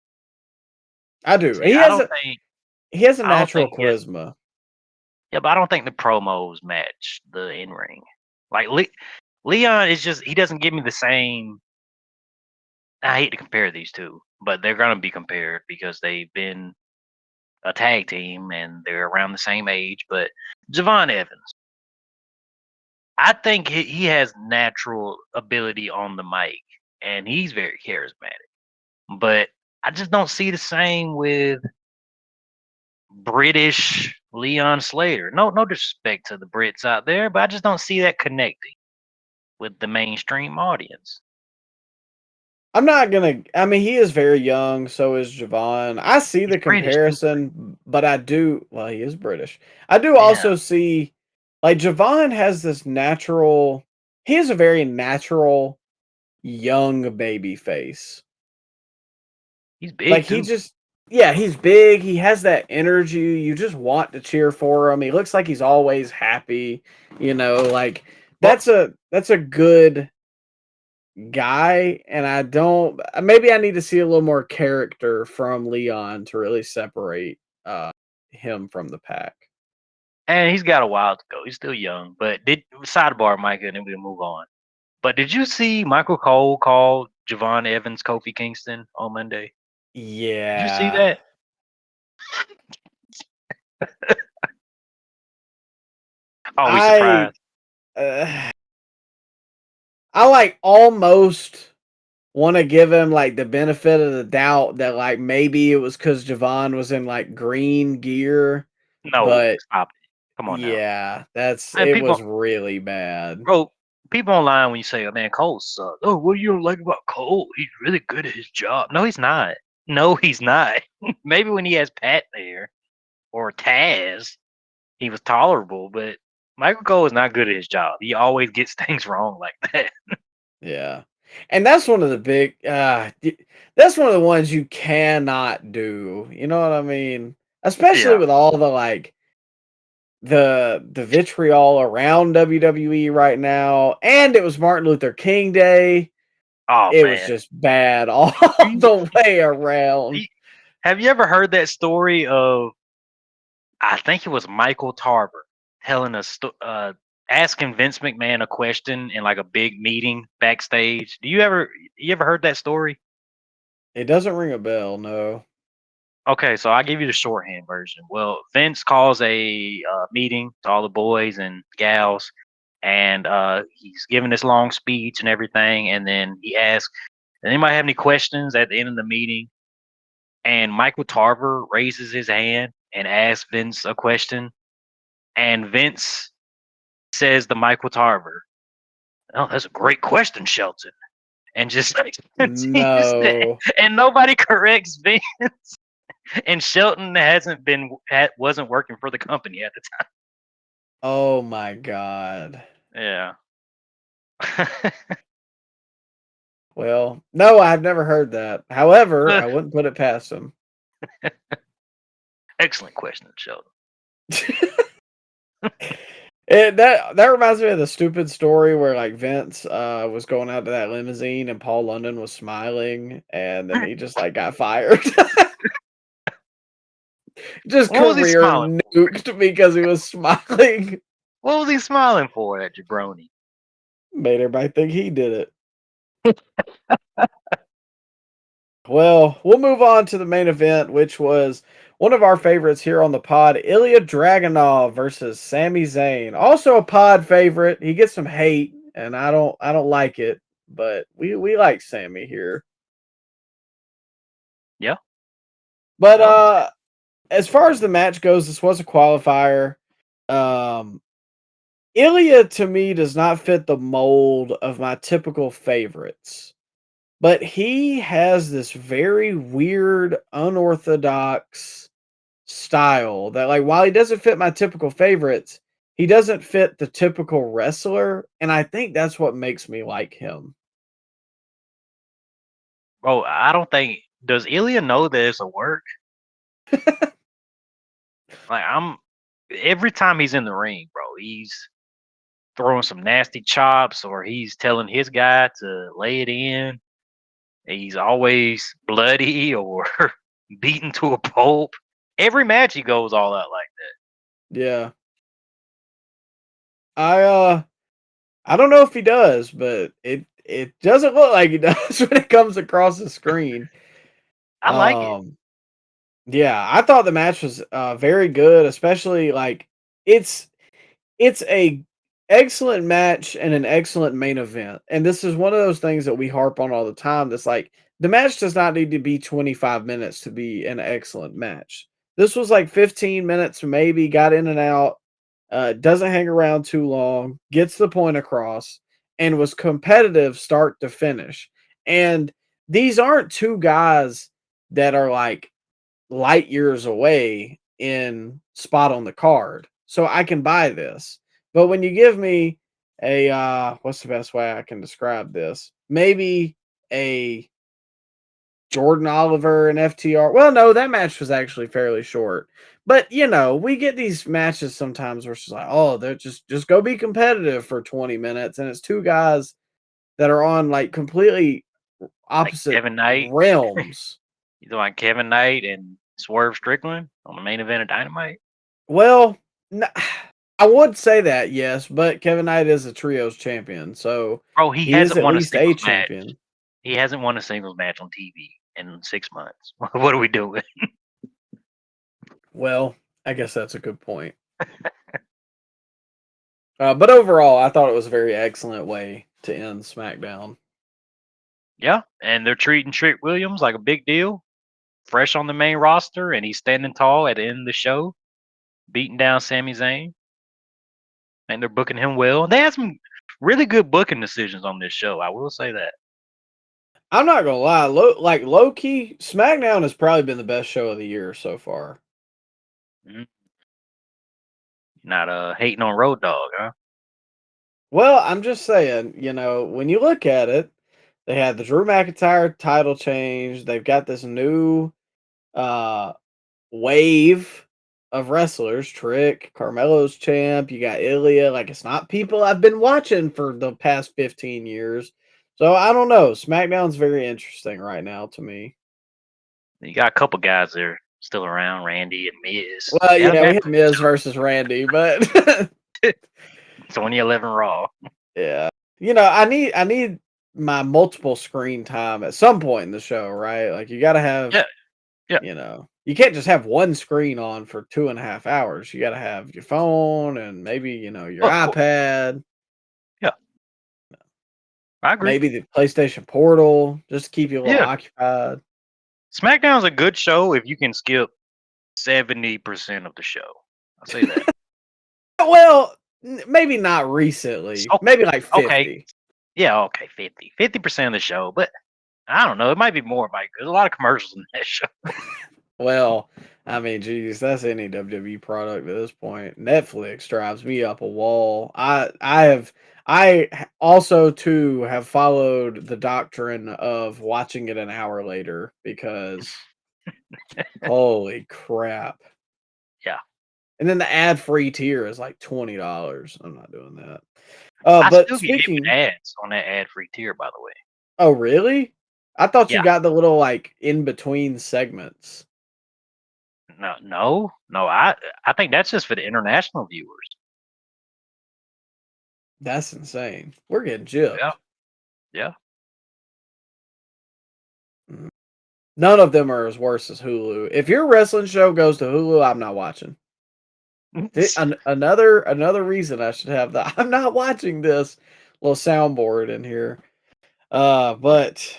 I do. See, He has a I don't natural think he has. charisma. Yeah, but I don't think the promos match the in ring. Like Leon is just he doesn't give me the same. I hate to compare these two, but they're gonna be compared because they've been a tag team and they're around the same age. But Javon Evans, I think he has natural ability on the mic and he's very charismatic. But I just don't see the same with British Leon Slater. No disrespect to the Brits out there, but I just don't see that connecting with the mainstream audience. I'm not gonna. I mean, he is very young. So is Javon. I see He's the British too. comparison, but I do. Well, he is British. I do Yeah, also see, like Javon has this natural. He has a very natural young baby face. he's Like big he too. just, yeah, he's big. He has that energy. You just want to cheer for him. He looks like he's always happy. Like Well, that's a good guy, and I don't. Maybe I need to see a little more character from Leon to really separate him from the pack. and he's got a while to go. He's still young. But did sidebar, Micah, and then we'll move on. But did you see Michael Cole call Javon Evans Kofi Kingston on Monday? Did you see Yeah, that? Oh, we I surprised. uh, I like almost want to give him like the benefit of the doubt that like maybe it was because Javon was in like green gear, No, but stop it. Come on now. yeah, Man, it was really bad. bro, people online when you say, "Oh man, Cole sucks." Oh, what do you don't like about Cole? He's really good at his job. No, he's not. No, he's not. Maybe when he has Pat there or Taz, he was tolerable, but Michael Cole is not good at his job. He always gets things wrong like that. Yeah. And that's one of the big that's one of the ones you cannot do. You know what I mean? Especially Yeah. with all the like the vitriol around WWE right now. And it was Martin Luther King Day. Oh It was man. just bad all Do you- the way do around. you- Have you ever heard that story of I think it was Michael Tarver telling asking Vince McMahon a question in like a big meeting backstage? You ever heard that story? It doesn't ring a bell, no. Okay, so I'll give you the shorthand version. Well, Vince calls a meeting to all the boys and gals, and he's giving this long speech and everything, and then he asks, "Does anybody have any questions at the end of the meeting?" And Michael Tarver raises his hand and asks Vince a question, and Vince says to Michael Tarver, "Oh, that's a great question, Shelton," and just like continues that, No. and nobody corrects Vince. And Shelton wasn't working for the company at the Oh my god. time. Yeah. Well, no, I've never heard that. However, I wouldn't put it past him. Excellent question, Shelton. That reminds me of the stupid story where like Vince was going out to that limousine and Paul London was smiling and then he just like got fired. Just What was he career smiling for? nuked because he was smiling. What was he smiling for, that jabroni? Made everybody think he did it. Well, we'll move on to the main event, which was one of our favorites here on the pod, Ilya Dragunov versus Sami Zayn. Also a pod favorite. He gets some hate, and I don't like it, but we like Sammy here. Yeah. But as far as the match goes, this was a qualifier. Ilya to me does not fit the mold of my typical favorites. But he has this very weird, unorthodox style that, like, while he doesn't fit my typical favorites, he doesn't fit the typical wrestler, and I think that's what makes me like him. Bro, I don't think does Ilya know that it's a work? Like every time he's in the ring, bro, he's throwing some nasty chops or he's telling his guy to lay it in. He's always bloody or beaten to a pulp. Every match he goes all out like that. Yeah. I don't know if he does, but it doesn't look like he does when it comes across the screen. I like it. Yeah, I thought the match was very good, especially like it's a excellent match and an excellent main event. And this is one of those things that we harp on all the time. That's like the match does not need to be 25 minutes to be an excellent match. This was like 15 minutes, maybe, got in and out, doesn't hang around too long, gets the point across, and was competitive start to finish. And these aren't two guys that are like light years away in spot on the card. So I can buy this. But when you give me a what's the best way I can describe this? Maybe a Jordan Oliver and FTR. Well, no, that match was actually fairly short. But you know, we get these matches sometimes where it's just like, oh, they're just go be competitive for 20 minutes, and it's two guys that are on like completely Like opposite Kevin Knight. realms. You know, like Kevin Knight and Swerve Strickland on the main event of Dynamite. Well, I would say that, yes, but Kevin Knight is a trios champion, so Bro, he he is hasn't at won a least a singles match. champion. He hasn't won a singles match on TV in 6 months. What are we doing? Well, I guess that's a good point. But overall, I thought it was a very excellent way to end SmackDown. Yeah, and they're treating Trick Williams like a big deal. Fresh on the main roster, and he's standing tall at the end of the show, beating down Sami Zayn. And they're booking him well. They had some really good booking decisions on this show. I will say that. I'm not gonna lie, low key, SmackDown has probably been the best show of the year so far. Mhm. Not hating on Road Dogg, huh? Well, I'm just saying, you know, when you look at it, they had the Drew McIntyre title change. They've got this new uh wave of wrestlers. Trick, Carmelo's champ. You got Ilya. Like, it's not people I've been watching for the past 15 years. So I don't know. SmackDown's very interesting right now to me. You got a couple guys that are still around, Randy and Miz. Well, Yeah, yeah, we had Miz versus Randy, but 2011 Raw. yeah, you know, I need my multiple screen time at some point in the show, right? Like, you got to have, Yeah. you know, you can't just have one screen on for 2.5 hours. You got to have your phone and maybe, you know, your iPad. Yeah, I agree. Maybe the PlayStation Portal, just to keep you a little occupied. SmackDown's a good show if you can skip 70% of the show. I'll say that. Well, maybe not recently. Okay. Maybe like 50. Okay. Yeah, okay, 50. 50% of the show, but I don't know. It might be more, Mike. There's a lot of commercials in that show. Well, I mean, geez, that's any WWE product at this point. Netflix drives me up a wall. I also too have followed the doctrine of watching it an hour later because holy crap. Yeah. And then the ad-free tier is like $20. I'm not doing that. I But still get hit with ads on that ad-free tier, by the way. Oh, really? I thought you Yeah. got the little like in between segments. No. I think that's just for the international viewers. That's insane. We're getting gypped. Yeah. None of them are as worse as Hulu. If your wrestling show goes to Hulu, I'm not watching. Another reason I should have that. I'm not watching this little soundboard in here. But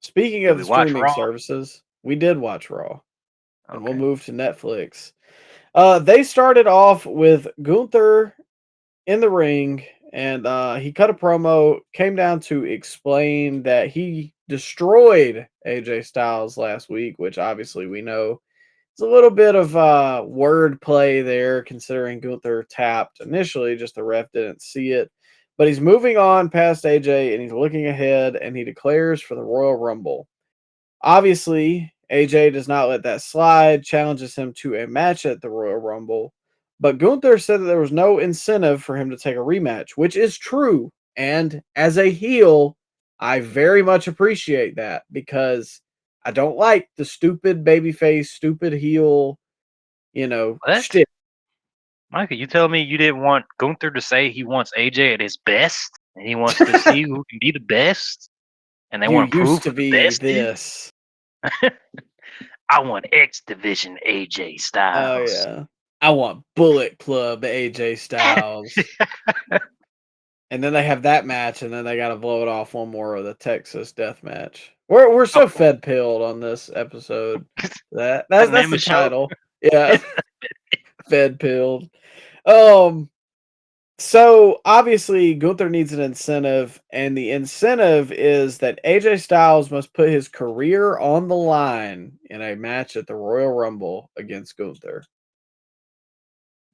speaking Did of we the watch streaming Raw? services, we did watch Raw, and we'll Okay. move to Netflix. They started off with Gunther in the ring, and he cut a promo, came down to explain that he destroyed AJ Styles last week, which obviously we know is a little bit of word play there, considering Gunther tapped initially, just the ref didn't see it. But he's moving on past AJ, and he's looking ahead, and he declares for the Royal Rumble. Obviously, AJ does not let that slide, challenges him to a match at the Royal Rumble. But Gunther said that there was no incentive for him to take a rematch, which is true. And as a heel, I very much appreciate that because I don't like the stupid babyface, stupid heel, What? shit. Micah, you tell me you didn't want Gunther to say he wants AJ at his best, and he wants to see who can be the best, and they You want to prove used to who the be best is. this. I want X Division AJ Oh, Styles. yeah. I want Bullet Club AJ Styles. And then they have that match, and then they got to blow it off one more with a Texas death match. We're so fed pilled on this episode. That's name the of the show. title. Yeah, fed pilled. So obviously Gunther needs an incentive, and the incentive is that AJ Styles must put his career on the line in a match at the Royal Rumble against Gunther.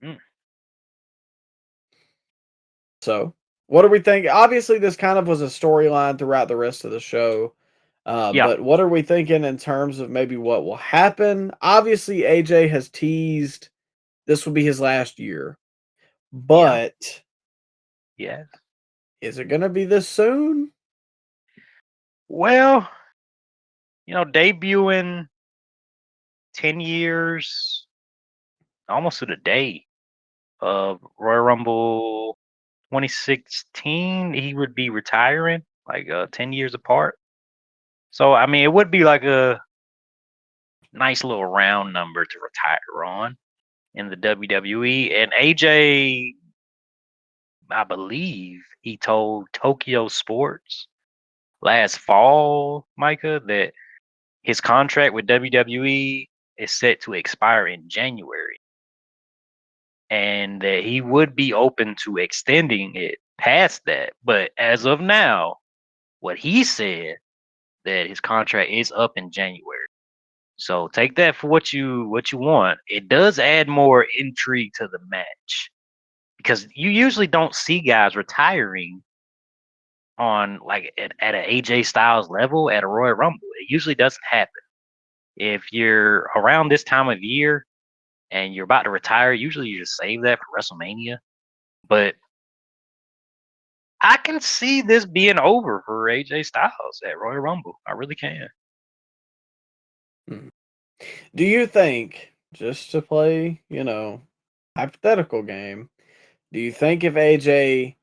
Mm. So, what do we think? Obviously, this kind of was a storyline throughout the rest of the show. Yeah. But what are we thinking in terms of maybe what will happen? Obviously, AJ has teased this will be his last year. But Yeah. is it going to be this soon? Well, debuting 10 years, almost to the day of Royal Rumble 2016, he would be retiring, like 10 years apart. So, I mean, it would be like a nice little round number to retire on in the WWE. And AJ, I believe he told Tokyo Sports last fall, Micah, that his contract with WWE is set to expire in January, and that he would be open to extending it past that. But as of now, what he said that his contract is up in January. So take that for what you want. It does add more intrigue to the match because you usually don't see guys retiring on like at an AJ Styles level at a Royal Rumble. It usually doesn't happen. If you're around this time of year and you're about to retire, usually you just save that for WrestleMania. But I can see this being over for AJ Styles at Royal Rumble. I really can. Do you think, just to play, hypothetical game, do you think if AJ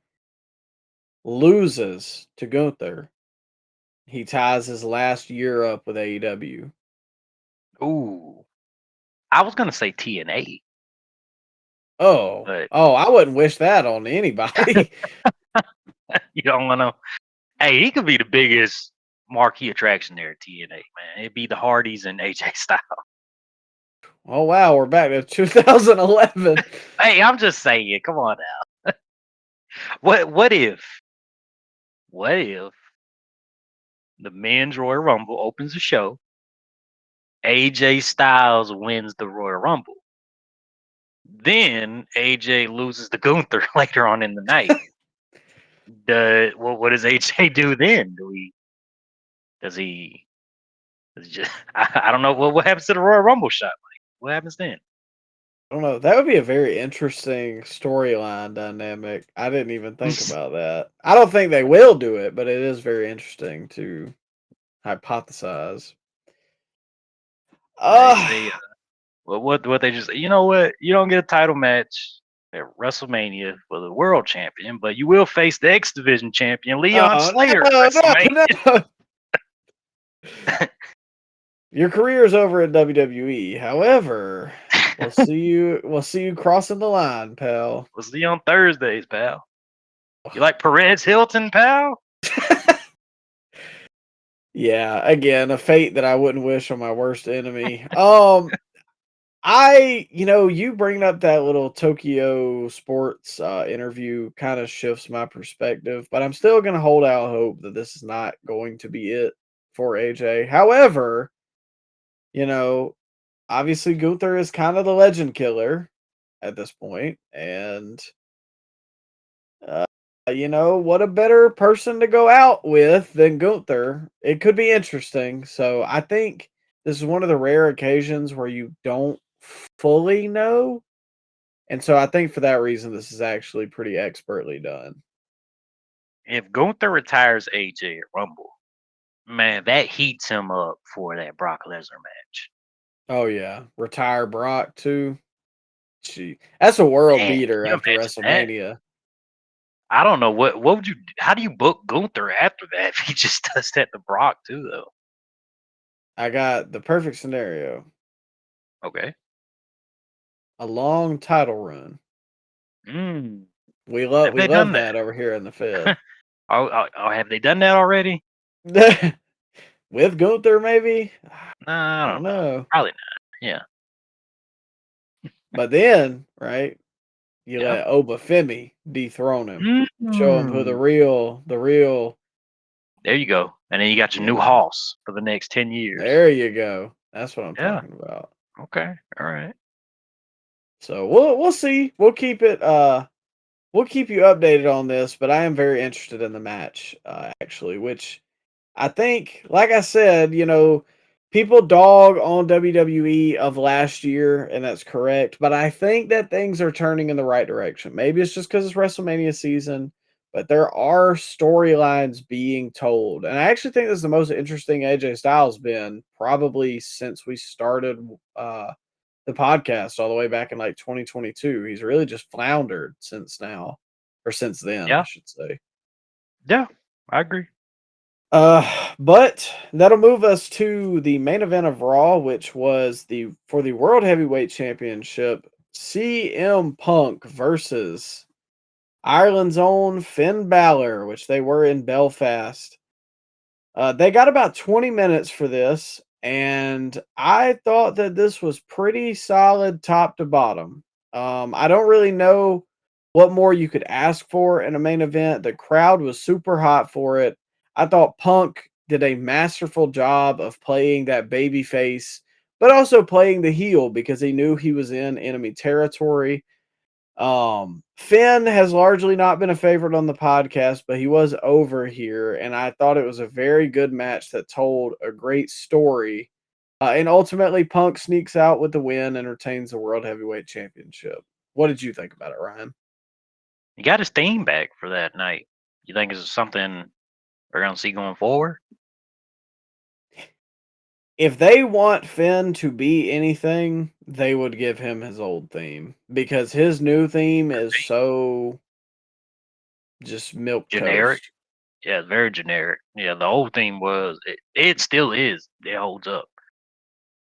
loses to Gunther, he ties his last year up with AEW? Ooh, I was gonna say TNA, Oh, but I wouldn't wish that on anybody. you don't want to. Hey, he could be the biggest marquee attraction there at TNA, man. It'd be the Hardys and AJ Styles. Oh wow, we're back to 2011. Hey, I'm just saying. Come on now. What if the men's Royal Rumble opens the show? AJ Styles wins the Royal Rumble. Then AJ loses to Gunther later on in the night. What does AJ do then? Does he just I don't know what happens to the Royal Rumble shot? Like what happens then? I don't know. That would be a very interesting storyline dynamic. I didn't even think about that. I don't think they will do it, but it is very interesting to hypothesize. They Well, what they just, you know what? You don't get a title match at WrestleMania for the world champion, but you will face the X Division champion Leon Oh Slater at no, WrestleMania. no! Your career is over at WWE. However, we'll see you. We'll see you crossing the line, pal. We'll see you on Thursdays, pal. You like Perez Hilton, pal? Yeah, again, a fate that I wouldn't wish on my worst enemy. You bring up that little Tokyo sports interview kind of shifts my perspective, but I'm still going to hold out hope that this is not going to be it for AJ. However, you know, obviously Gunther is kind of the legend killer at this point, and uh, what a better person to go out with than Gunther. It could be interesting. So I think this is one of the rare occasions where you don't fully know. And so I think for that reason, this is actually pretty expertly done. If Gunther retires AJ at Rumble, man, that heats him up for that Brock Lesnar match. Oh yeah, retire Brock too. Gee, that's a world Man, beater can you after imagine that? WrestleMania. I don't know what would you, how do you book Gunther after that if he just does that to Brock too though? I got the perfect scenario: Okay. a long title run. Mm. We love Have we they love done that? that over here in the Fed. Have they done that already? With Gunther, maybe. No, I I don't don't know. know. Probably not. Yeah. But then, right, you Yeah. let Obafemi dethrone him. Show him who the Mm. real, There you go. And then you got your you new know. hoss for the next 10 years. There you go. That's what I'm Yeah. talking about. Okay. All right. So we'll see. We'll keep you updated on this, but I am very interested in the match, actually, which I think, like I said, people dog on WWE of last year, and that's correct. But I think that things are turning in the right direction. Maybe it's just because it's WrestleMania season, but there are storylines being told. And I actually think this is the most interesting AJ Styles been probably since we started the podcast all the way back in like 2022. He's really just floundered since now, or since then, I Yeah. should say. Yeah. I agree. But that'll move us to the main event of Raw, which was for the World Heavyweight Championship, CM Punk versus Ireland's own Finn Balor, which they were in Belfast. They got about 20 minutes for this, and I thought that this was pretty solid top to bottom. I don't really know what more you could ask for in a main event. The crowd was super hot for it. I thought Punk did a masterful job of playing that baby face, but also playing the heel because he knew he was in enemy territory. Finn has largely not been a favorite on the podcast, but he was over here, and I thought it was a very good match that told a great story. And ultimately, Punk sneaks out with the win and retains the World Heavyweight Championship. What did you think about it, Ryan? He got his team back for that night. You think it's something we're going to see going forward? If they want Finn to be anything, they would give him his old theme because his new theme is so just milk Generic? toast. Yeah, very generic. Yeah, the whole thing was, it still is. It holds up.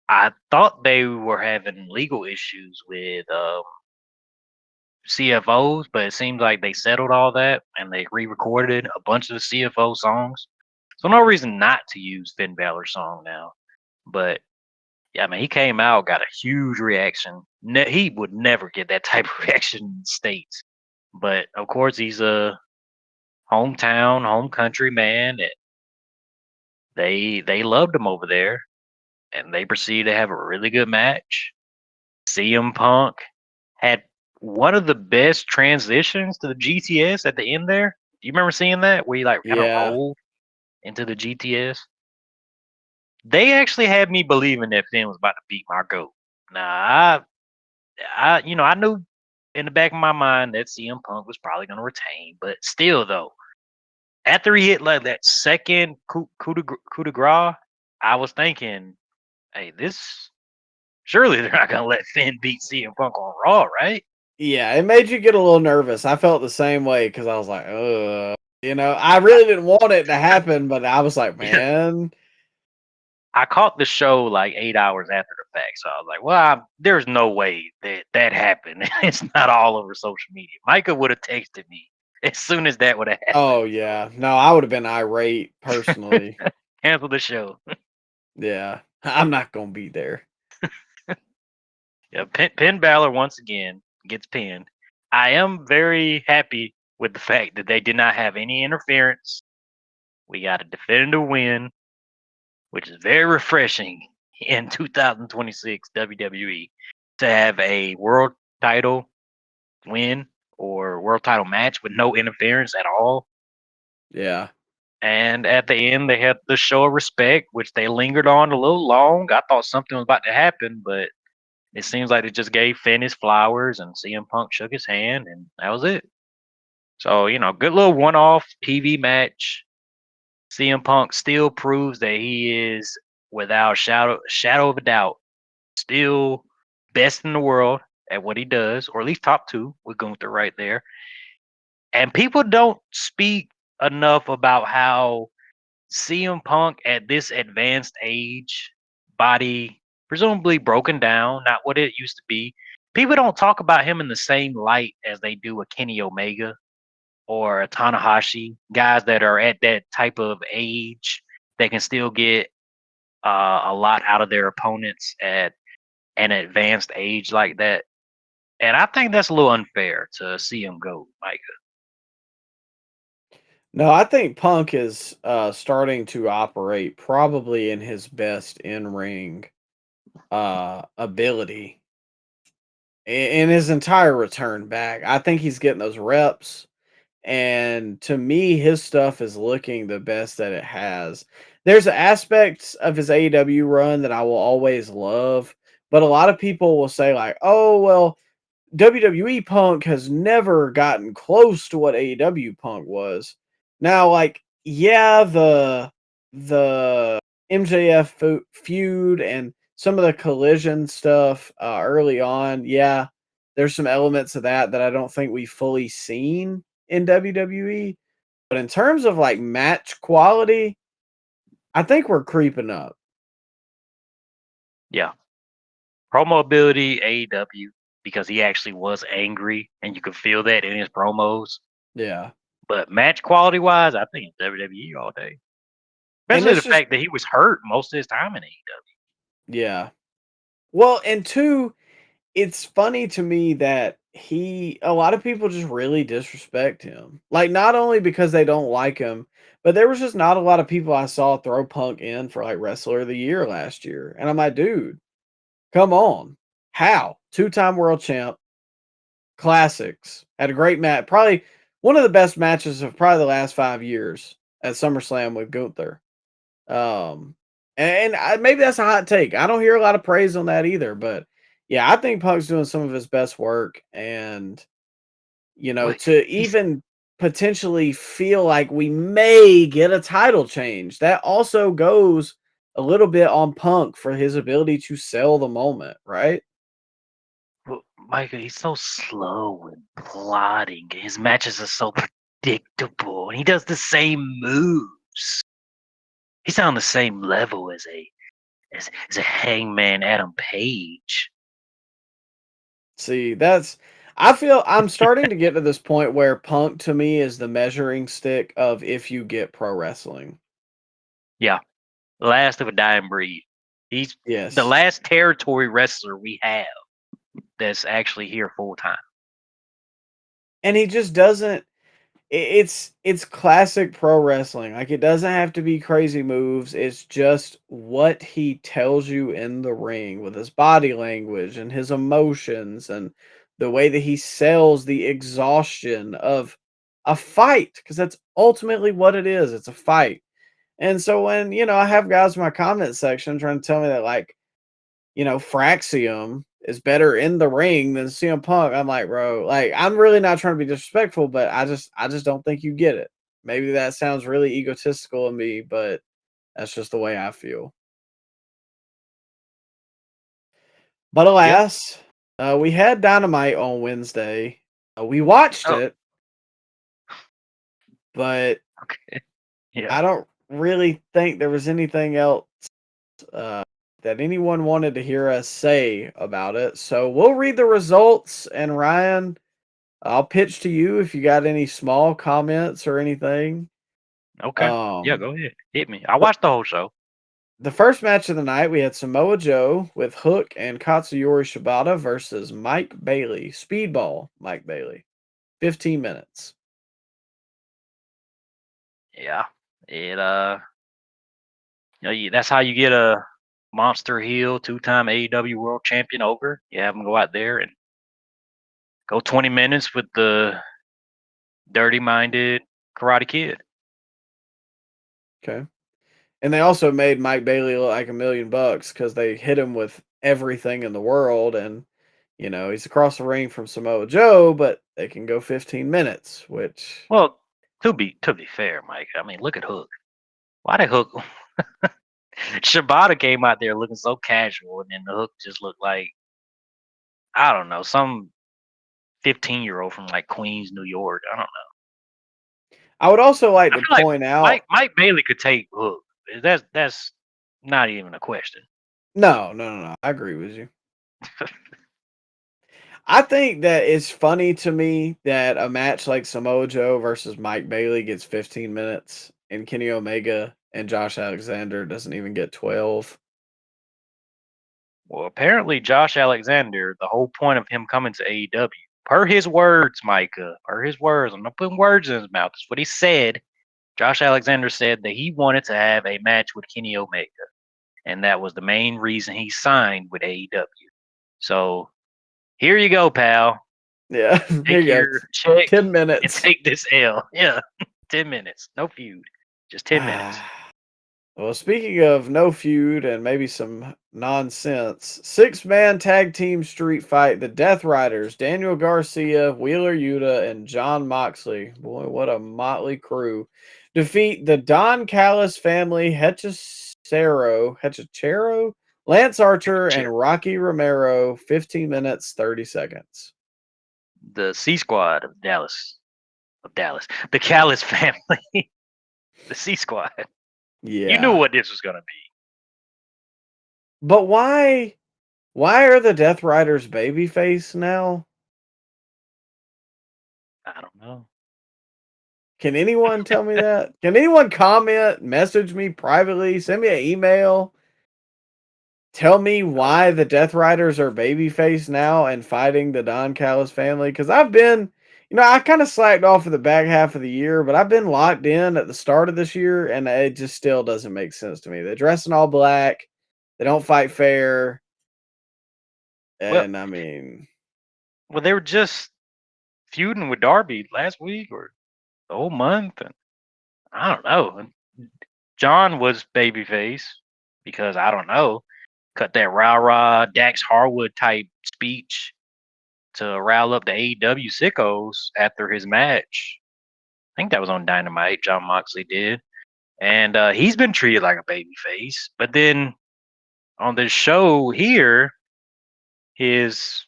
I thought they were having legal issues with CFOs, but it seems like they settled all that and they re-recorded a bunch of the CFO songs. So no reason not to use Finn Balor's song now. But yeah, I mean, he came out, got a huge reaction. He would never get that type of reaction in the States. But of course, he's a hometown, home country man. And they loved him over there, and they proceeded to have a really good match. CM Punk had one of the best transitions to the GTS at the end there. Do you remember seeing that where he like kind of Yeah. rolled into the GTS? They actually had me believing that Finn was about to beat my goat. Nah, I knew in the back of my mind that CM Punk was probably going to retain, but still though, after he hit like that second coup de grace, I was thinking, hey, this Surely they're not gonna let Finn beat CM Punk on Raw, right? Yeah, it made you get a little nervous. I felt the same way because I was like, I really didn't want it to happen, but I was like, man, I caught the show like 8 hours after the fact, so I was like, "Well, there's no way that happened. It's not all over social media." Micah would have texted me as soon as that would have happened. oh yeah, no, I would have been irate personally. Cancel the show. Yeah, I'm not gonna be there. Yeah, pin Balor once again gets pinned. I am very happy with the fact that they did not have any interference. We got a definitive win, which is very refreshing in 2026 WWE to have a world title win or world title match with no interference at all. Yeah. And at the end, they had the show of respect, which they lingered on a little long. I thought something was about to happen, but it seems like they just gave Finn his flowers and CM Punk shook his hand, and that was it. So, good little one off TV match. CM Punk still proves that he is, without shadow of a doubt, still best in the world at what he does, or at least top two with Gunther right there. And people don't speak enough about how CM Punk at this advanced age, body presumably broken down, not what it used to be. People don't talk about him in the same light as they do a Kenny Omega or a Tanahashi, guys that are at that type of age that can still get a lot out of their opponents at an advanced age like that. And I think that's a little unfair to see him go, Micah. No, I think Punk is starting to operate probably in his best in ring ability in his entire return back. I think he's getting those reps. And to me, his stuff is looking the best that it has. There's aspects of his AEW run that I will always love, but a lot of people will say, like, oh, well, WWE Punk has never gotten close to what AEW Punk was. Now, like, yeah, the MJF feud and some of the collision stuff early on, yeah, there's some elements of that I don't think we've fully seen in WWE. But in terms of like match quality, I think we're creeping up. Yeah. Promo ability, AEW, because he actually was angry and you could feel that in his promos. Yeah. But match quality wise, I think it's WWE all day. And Especially the it's just, fact that he was hurt most of his time in AEW. yeah. Well, and two, it's funny to me that a lot of people just really disrespect him. Like, not only because they don't like him, but there was just not a lot of people I saw throw Punk in for like Wrestler of the Year last year. And I'm like, dude, come on. How? Two-time world champ, classics, had a great match. Probably one of the best matches of probably the last 5 years at SummerSlam with Gunther. Um, maybe that's a hot take. I don't hear a lot of praise on that either, but yeah, I think Punk's doing some of his best work, and What? to He's even potentially feel like we may get a title change. That also goes a little bit on Punk for his ability to sell the moment, right? Michael, he's so slow and plodding. His matches are so predictable. And he does the same moves. He's on the same level as a Hangman Adam Page. See, I'm starting to get to this point where Punk to me is the measuring stick of if you get pro wrestling. Yeah, last of a dying breed. He's the Yes. last territory wrestler we have that's actually here full time. And he just doesn't it's classic pro wrestling. Like, it doesn't have to be crazy moves. It's just what he tells you in the ring with his body language and his emotions and the way that he sells the exhaustion of a fight, because that's ultimately what it is. It's a fight. And so when, I have guys in my comment section trying to tell me that, like, Fraxium is better in the ring than CM Punk, I'm like, bro, like, I'm really not trying to be disrespectful, but I just don't think you get it. Maybe that sounds really egotistical of me, but that's just the way I feel. But alas, we had Dynamite on Wednesday. We watched Oh, it, but okay. Yeah. I don't really think there was anything else uh, that anyone wanted to hear us say about it. So we'll read the results, and Ryan, I'll pitch to you if you got any small comments or anything. Okay. Yeah, Um, go ahead. Hit me. I watched the whole show. the first match of the night, we had Samoa Joe with Hook and Katsuyori Shibata versus Mike Bailey, Speedball Mike Bailey, 15 minutes. Yeah. It that's how you get a monster heel, 2-time AEW world champion over. You have him go out there and go 20 minutes with the dirty minded Karate Kid. Okay. And they also made Mike Bailey look like $1,000,000 because they hit him with everything in the world. And, he's across the ring from Samoa Joe, but they can go 15 minutes, which, Well, to be fair, Mike, I mean, look at Hook. Why did Hook Shibata came out there looking so casual, and then the Hook just looked like, I don't know, some 15-year-old from like Queens, New York. I don't know. I would also like I to feel like point out. Mike Bailey could take Hook. That's not even a question. No, no, no, no. I agree with you. I think that it's funny to me that a match like Samoa Joe versus Mike Bailey gets 15 minutes and Kenny Omega and Josh Alexander doesn't even get 12. Well, apparently Josh Alexander, the whole point of him coming to AEW, per his words, Micah, per his words, I'm not putting words in his mouth. That's what he said. Josh Alexander said that he wanted to have a match with Kenny Omega, and that was the main reason he signed with AEW. So here you go, pal. Yeah, here Take you go. your check 10 and minutes. take this L. Yeah, 10 minutes. No feud. Just 10 minutes. Well, speaking of no feud and maybe some nonsense, six-man tag team street fight, the Death Riders, Daniel Garcia, Wheeler Yuta, and John Moxley. Boy, what a motley crew. Defeat the Don Callis family, Hechicero, Lance Archer, Cheer. and Rocky Romero, 15 minutes, 30 seconds. The C Squad of Dallas. The Callis family. The C Squad. You knew Yeah. what this was going to be. But why are the Death Riders babyface now? I don't know. Can anyone tell me that? Can anyone comment, message me privately, send me an email? Tell me why the Death Riders are babyface now and fighting the Don Callis family. Because I've been, I kind of slacked off for the back half of the year, but I've been locked in at the start of this year, and it just still doesn't make sense to me. They dress in all black, they don't fight fair, Well, and I mean, they were just feuding with Darby last week or the whole month, and I don't know. John was babyface because I don't know, cut that rah rah Dax Harwood type speech to rile up the AEW sickos after his match. I think that was on Dynamite. John Moxley did, and he's been treated like a babyface. But then on this show here, his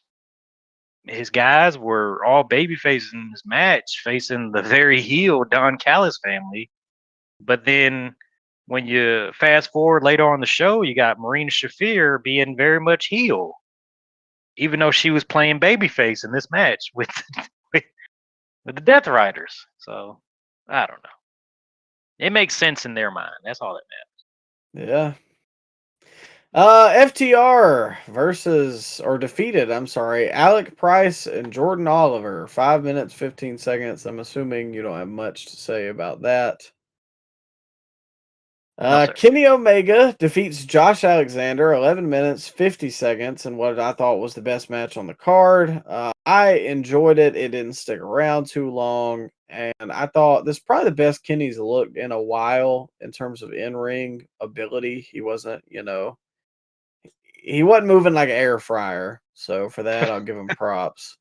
guys were all babyfaces in this match, facing the very heel Don Callis family. But then when you fast forward later on the show, you got Marina Shafir being very much heel, even though she was playing babyface in this match with with, with the Death Riders. So I don't know. It makes sense in their mind. That's all that matters. yeah. FTR defeated, I'm sorry, Alec Price and Jordan Oliver, 5 minutes, 15 seconds. I'm assuming you don't have much to say about that. No, sir. Kenny Omega defeats Josh Alexander, 11 minutes, 50 seconds, in what I thought was the best match on the card. I enjoyed it. It didn't stick around too long. And I thought this is probably the best Kenny's looked in a while in terms of in-ring ability. He wasn't, he wasn't moving like an air fryer. So for that, I'll give him props.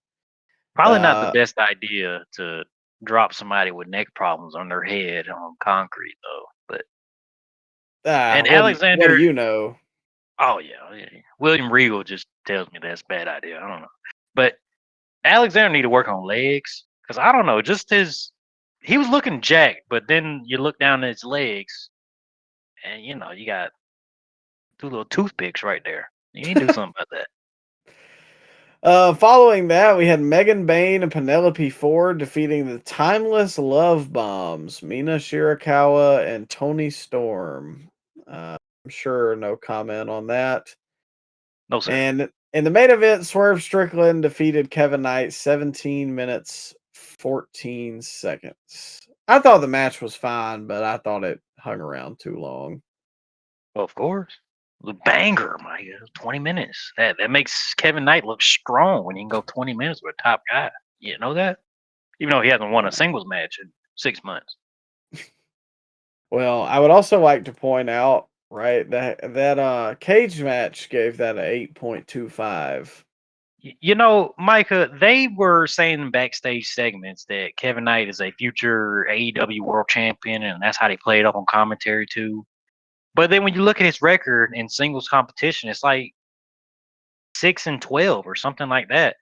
Probably not the Uh, best idea to drop somebody with neck problems on their head on concrete, though. But and what do Alexander, you know? Oh yeah. William Regal just tells me that's a bad idea. I don't know, but Alexander need to work on legs because I don't know. Just he was looking jacked, but then you look down at his legs, and you got two little toothpicks right there. You need to do something about that. Following that, we had Megan Bain and Penelope Ford defeating the Timeless Love Bombs, Mina Shirakawa and Tony Storm. I'm sure no comment on that. No sir. And in the main event, Swerve Strickland defeated Kevin Knight 17 minutes 14 seconds. I thought the match was fine, but I thought it hung around too long. Well, of course. The banger, my 20 minutes. That makes Kevin Knight look strong when you can go 20 minutes with a top guy. You know that? Even though he hasn't won a singles match in 6 months. Well, I would also like to point out, right, that cage match gave that a 8.25. Micah, they were saying in backstage segments that Kevin Knight is a future AEW world champion, and that's how they play it up on commentary too. But then when you look at his record in singles competition, it's like 6-12 or something like that.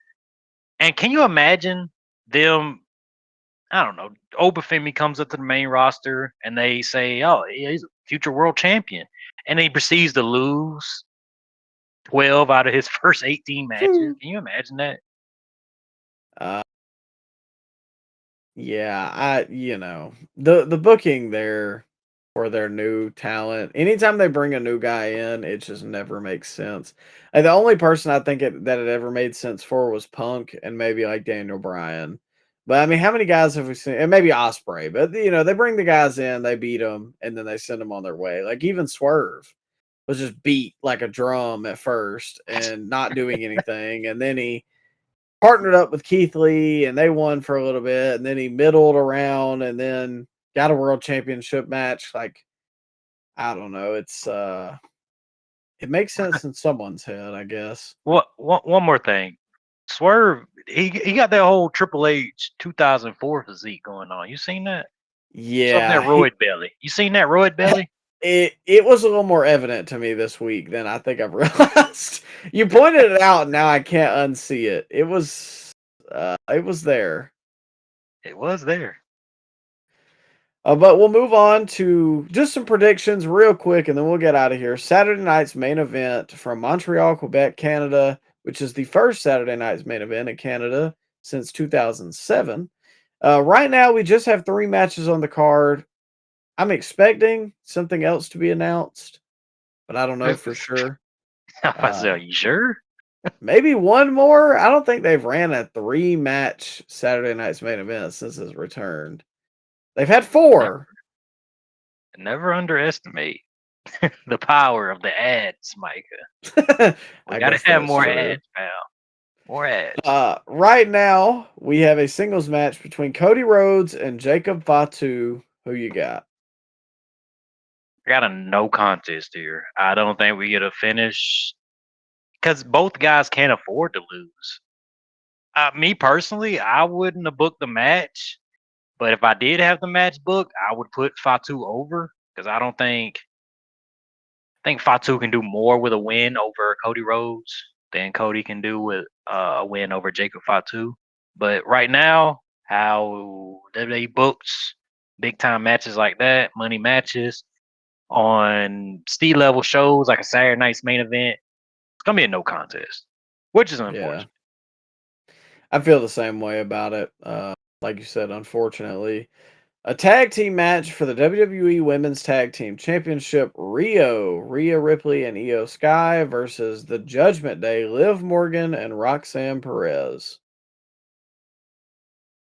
And can you imagine them? I don't know. Obafemi comes up to the main roster and they say, "Oh, yeah, he's a future world champion," and he proceeds to lose 12 out of his first 18 matches. Can you imagine that? Uh, yeah, the booking there for their new talent. Anytime they bring a new guy in, it just never makes sense. And the only person I think that it ever made sense for was Punk and maybe like Daniel Bryan. But I mean, how many guys have we seen? And maybe Osprey. But they bring the guys in, they beat them, and then they send them on their way. Like even Swerve was just beat like a drum at first and not doing anything, and then he partnered up with Keith Lee and they won for a little bit, and then he middled around and then got a world championship match. Like, I don't know. It makes sense in someone's head, I guess. One more thing. Swerve, he got that whole Triple H 2004 physique going on. You seen that? Something that Yeah, roid belly. You seen that roid belly? it was a little more evident to me this week than I think I've realized. You pointed it out, and now I can't unsee it. It was there. It was there. But we'll move on to just some predictions real quick, and then we'll get out of here. Saturday night's main event from Montreal, Quebec, Canada, which is the first Saturday night's main event in Canada since 2007. Right now, we just have 3 matches on the card. I'm expecting something else to be announced, but I don't know for sure. Are you sure? Maybe one more. I don't think they've ran a 3-match Saturday night's main event since his return. They've had 4. Never underestimate the power of the ads, Micah. We gotta have more ads, pal. More ads. Right now, we have a singles match between Cody Rhodes and Jacob Fatu. Who you got? I got a no contest here. I don't think we get a finish because both guys can't afford to lose. Me personally, I wouldn't have booked the match, but if I did have the match booked, I would put Fatu over because I think Fatu can do more with a win over Cody Rhodes than Cody can do with a win over Jacob Fatu. But right now, how WWE books big time matches like that, money matches on Steve level shows like a Saturday night's main event, it's gonna be a no contest, which is unfortunate. Yeah, I feel the same way about it. Like you said, unfortunately. A tag team match for the WWE Women's Tag Team Championship, Rhea Ripley and Io Sky versus the Judgment Day, Liv Morgan and Roxanne Perez.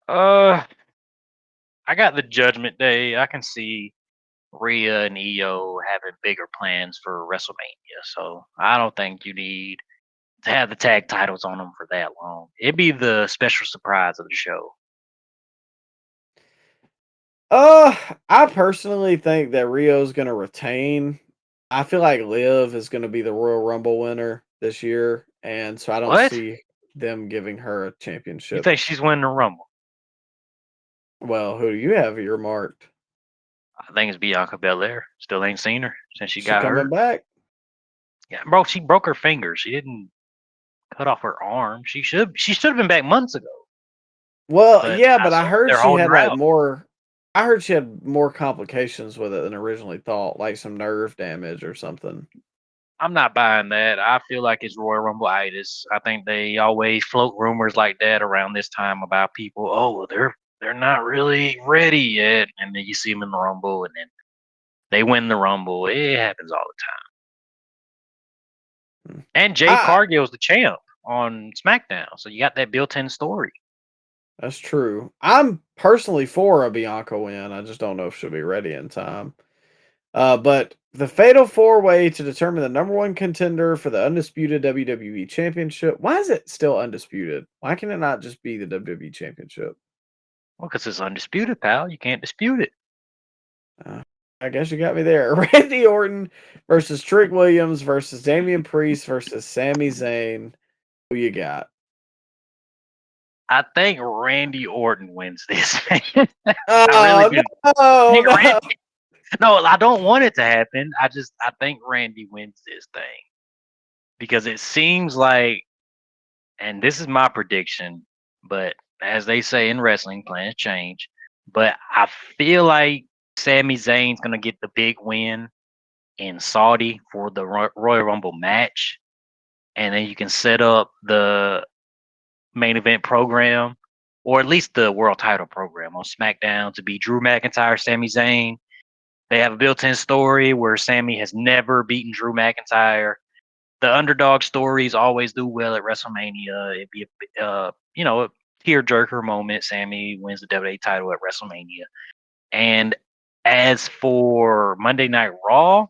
I got the Judgment Day. I can see Rhea and Io having bigger plans for WrestleMania, so I don't think you need to have the tag titles on them for that long. It'd be the special surprise of the show. I personally think that Rio's going to retain. I feel like Liv is going to be the Royal Rumble winner this year, and so I don't What? see them giving her a You championship. think she's winning the Rumble? Well, who do you have earmarked? I think it's Bianca Belair. Still ain't seen her since she She got coming hurt. back? Yeah, bro, she broke her finger. She didn't cut off her arm. She should have been back months ago. Well, But yeah, I but I assume heard they're she holding had her like out. more. I heard she had more complications with it than originally thought, like some nerve damage or something. I'm not buying that. I feel like it's Royal Rumble-itis. I think they always float rumors like that around this time about people. Oh, they're not really ready yet, and then you see them in the Rumble, and then they win the Rumble. It happens all the time. Hmm. And Jade Cargill's the champ on SmackDown, so you got that built-in story. That's true. I'm personally for a Bianca win. I just don't know if she'll be ready in time. But the Fatal 4-Way to determine the number one contender for the undisputed WWE Championship. Why is it still undisputed? Why can it not just be the WWE Championship? Well, because it's undisputed, pal. You can't dispute it. I guess you got me there. Randy Orton versus Trick Williams versus Damian Priest versus Sami Zayn. Who you got? I think Randy Orton wins this. I Oh, really do. no. No, I don't want it to happen. I think Randy wins this thing because it seems like, and this is my prediction, but as they say in wrestling, plans change. But I feel like Sami Zayn's gonna get the big win in Saudi for the Royal Rumble match, and then you can set up the main event program, or at least the world title program on SmackDown to be Drew McIntyre, Sami Zayn. They have a built-in story where Sami has never beaten Drew McIntyre. The underdog stories always do well at WrestleMania. It'd be a tearjerker moment. Sami wins the WWE title at WrestleMania. And as for Monday Night Raw,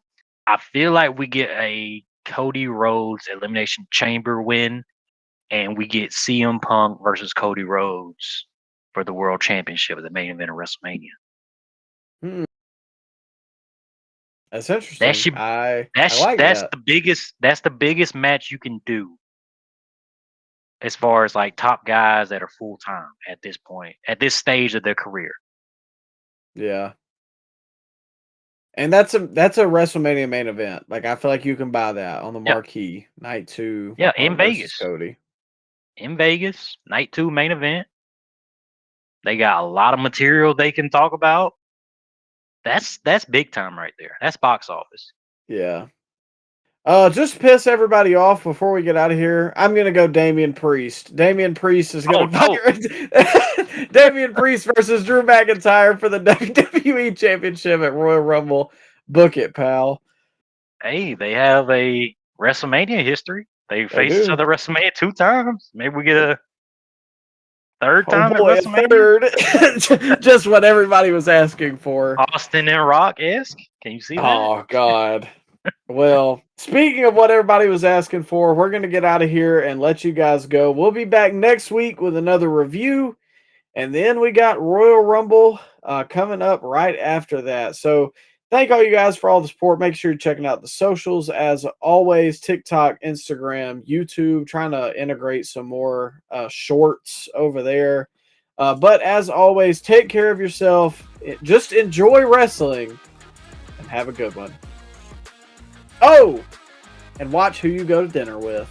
I feel like we get a Cody Rhodes Elimination Chamber win, and we get CM Punk versus Cody Rhodes for the World Championship at the main event of WrestleMania. That's interesting. I like That's that. the biggest match you can do as far as like top guys that are full time at this point, at this stage of their career. Yeah. And that's a WrestleMania main event. Like I feel like you can buy that on the marquee night 2. Yeah, in versus Vegas. Cody. In Vegas, night 2 main event. They got a lot of material they can talk about. That's big time right there. That's box office. Yeah. Just piss everybody off before we get out of here. I'm gonna go Damian Priest. Damian Priest is gonna Damian Priest versus Drew McIntyre for the WWE Championship at Royal Rumble. Book it, pal. Hey, they have a WrestleMania history. They faced each do. other WrestleMania 2 times. Maybe we get a third time at boy, WrestleMania. Third. Just what everybody was asking for. Austin and Rock-esque. Can you see that? Oh God. Well, speaking of what everybody was asking for, we're going to get out of here and let you guys go. We'll be back next week with another review. And then we got Royal Rumble coming up right after that. So thank all you guys for all the support. Make sure you're checking out the socials. As always, TikTok, Instagram, YouTube, trying to integrate some more shorts over there. But as always, take care of yourself. Just enjoy wrestling and have a good one. Oh, and watch who you go to dinner with.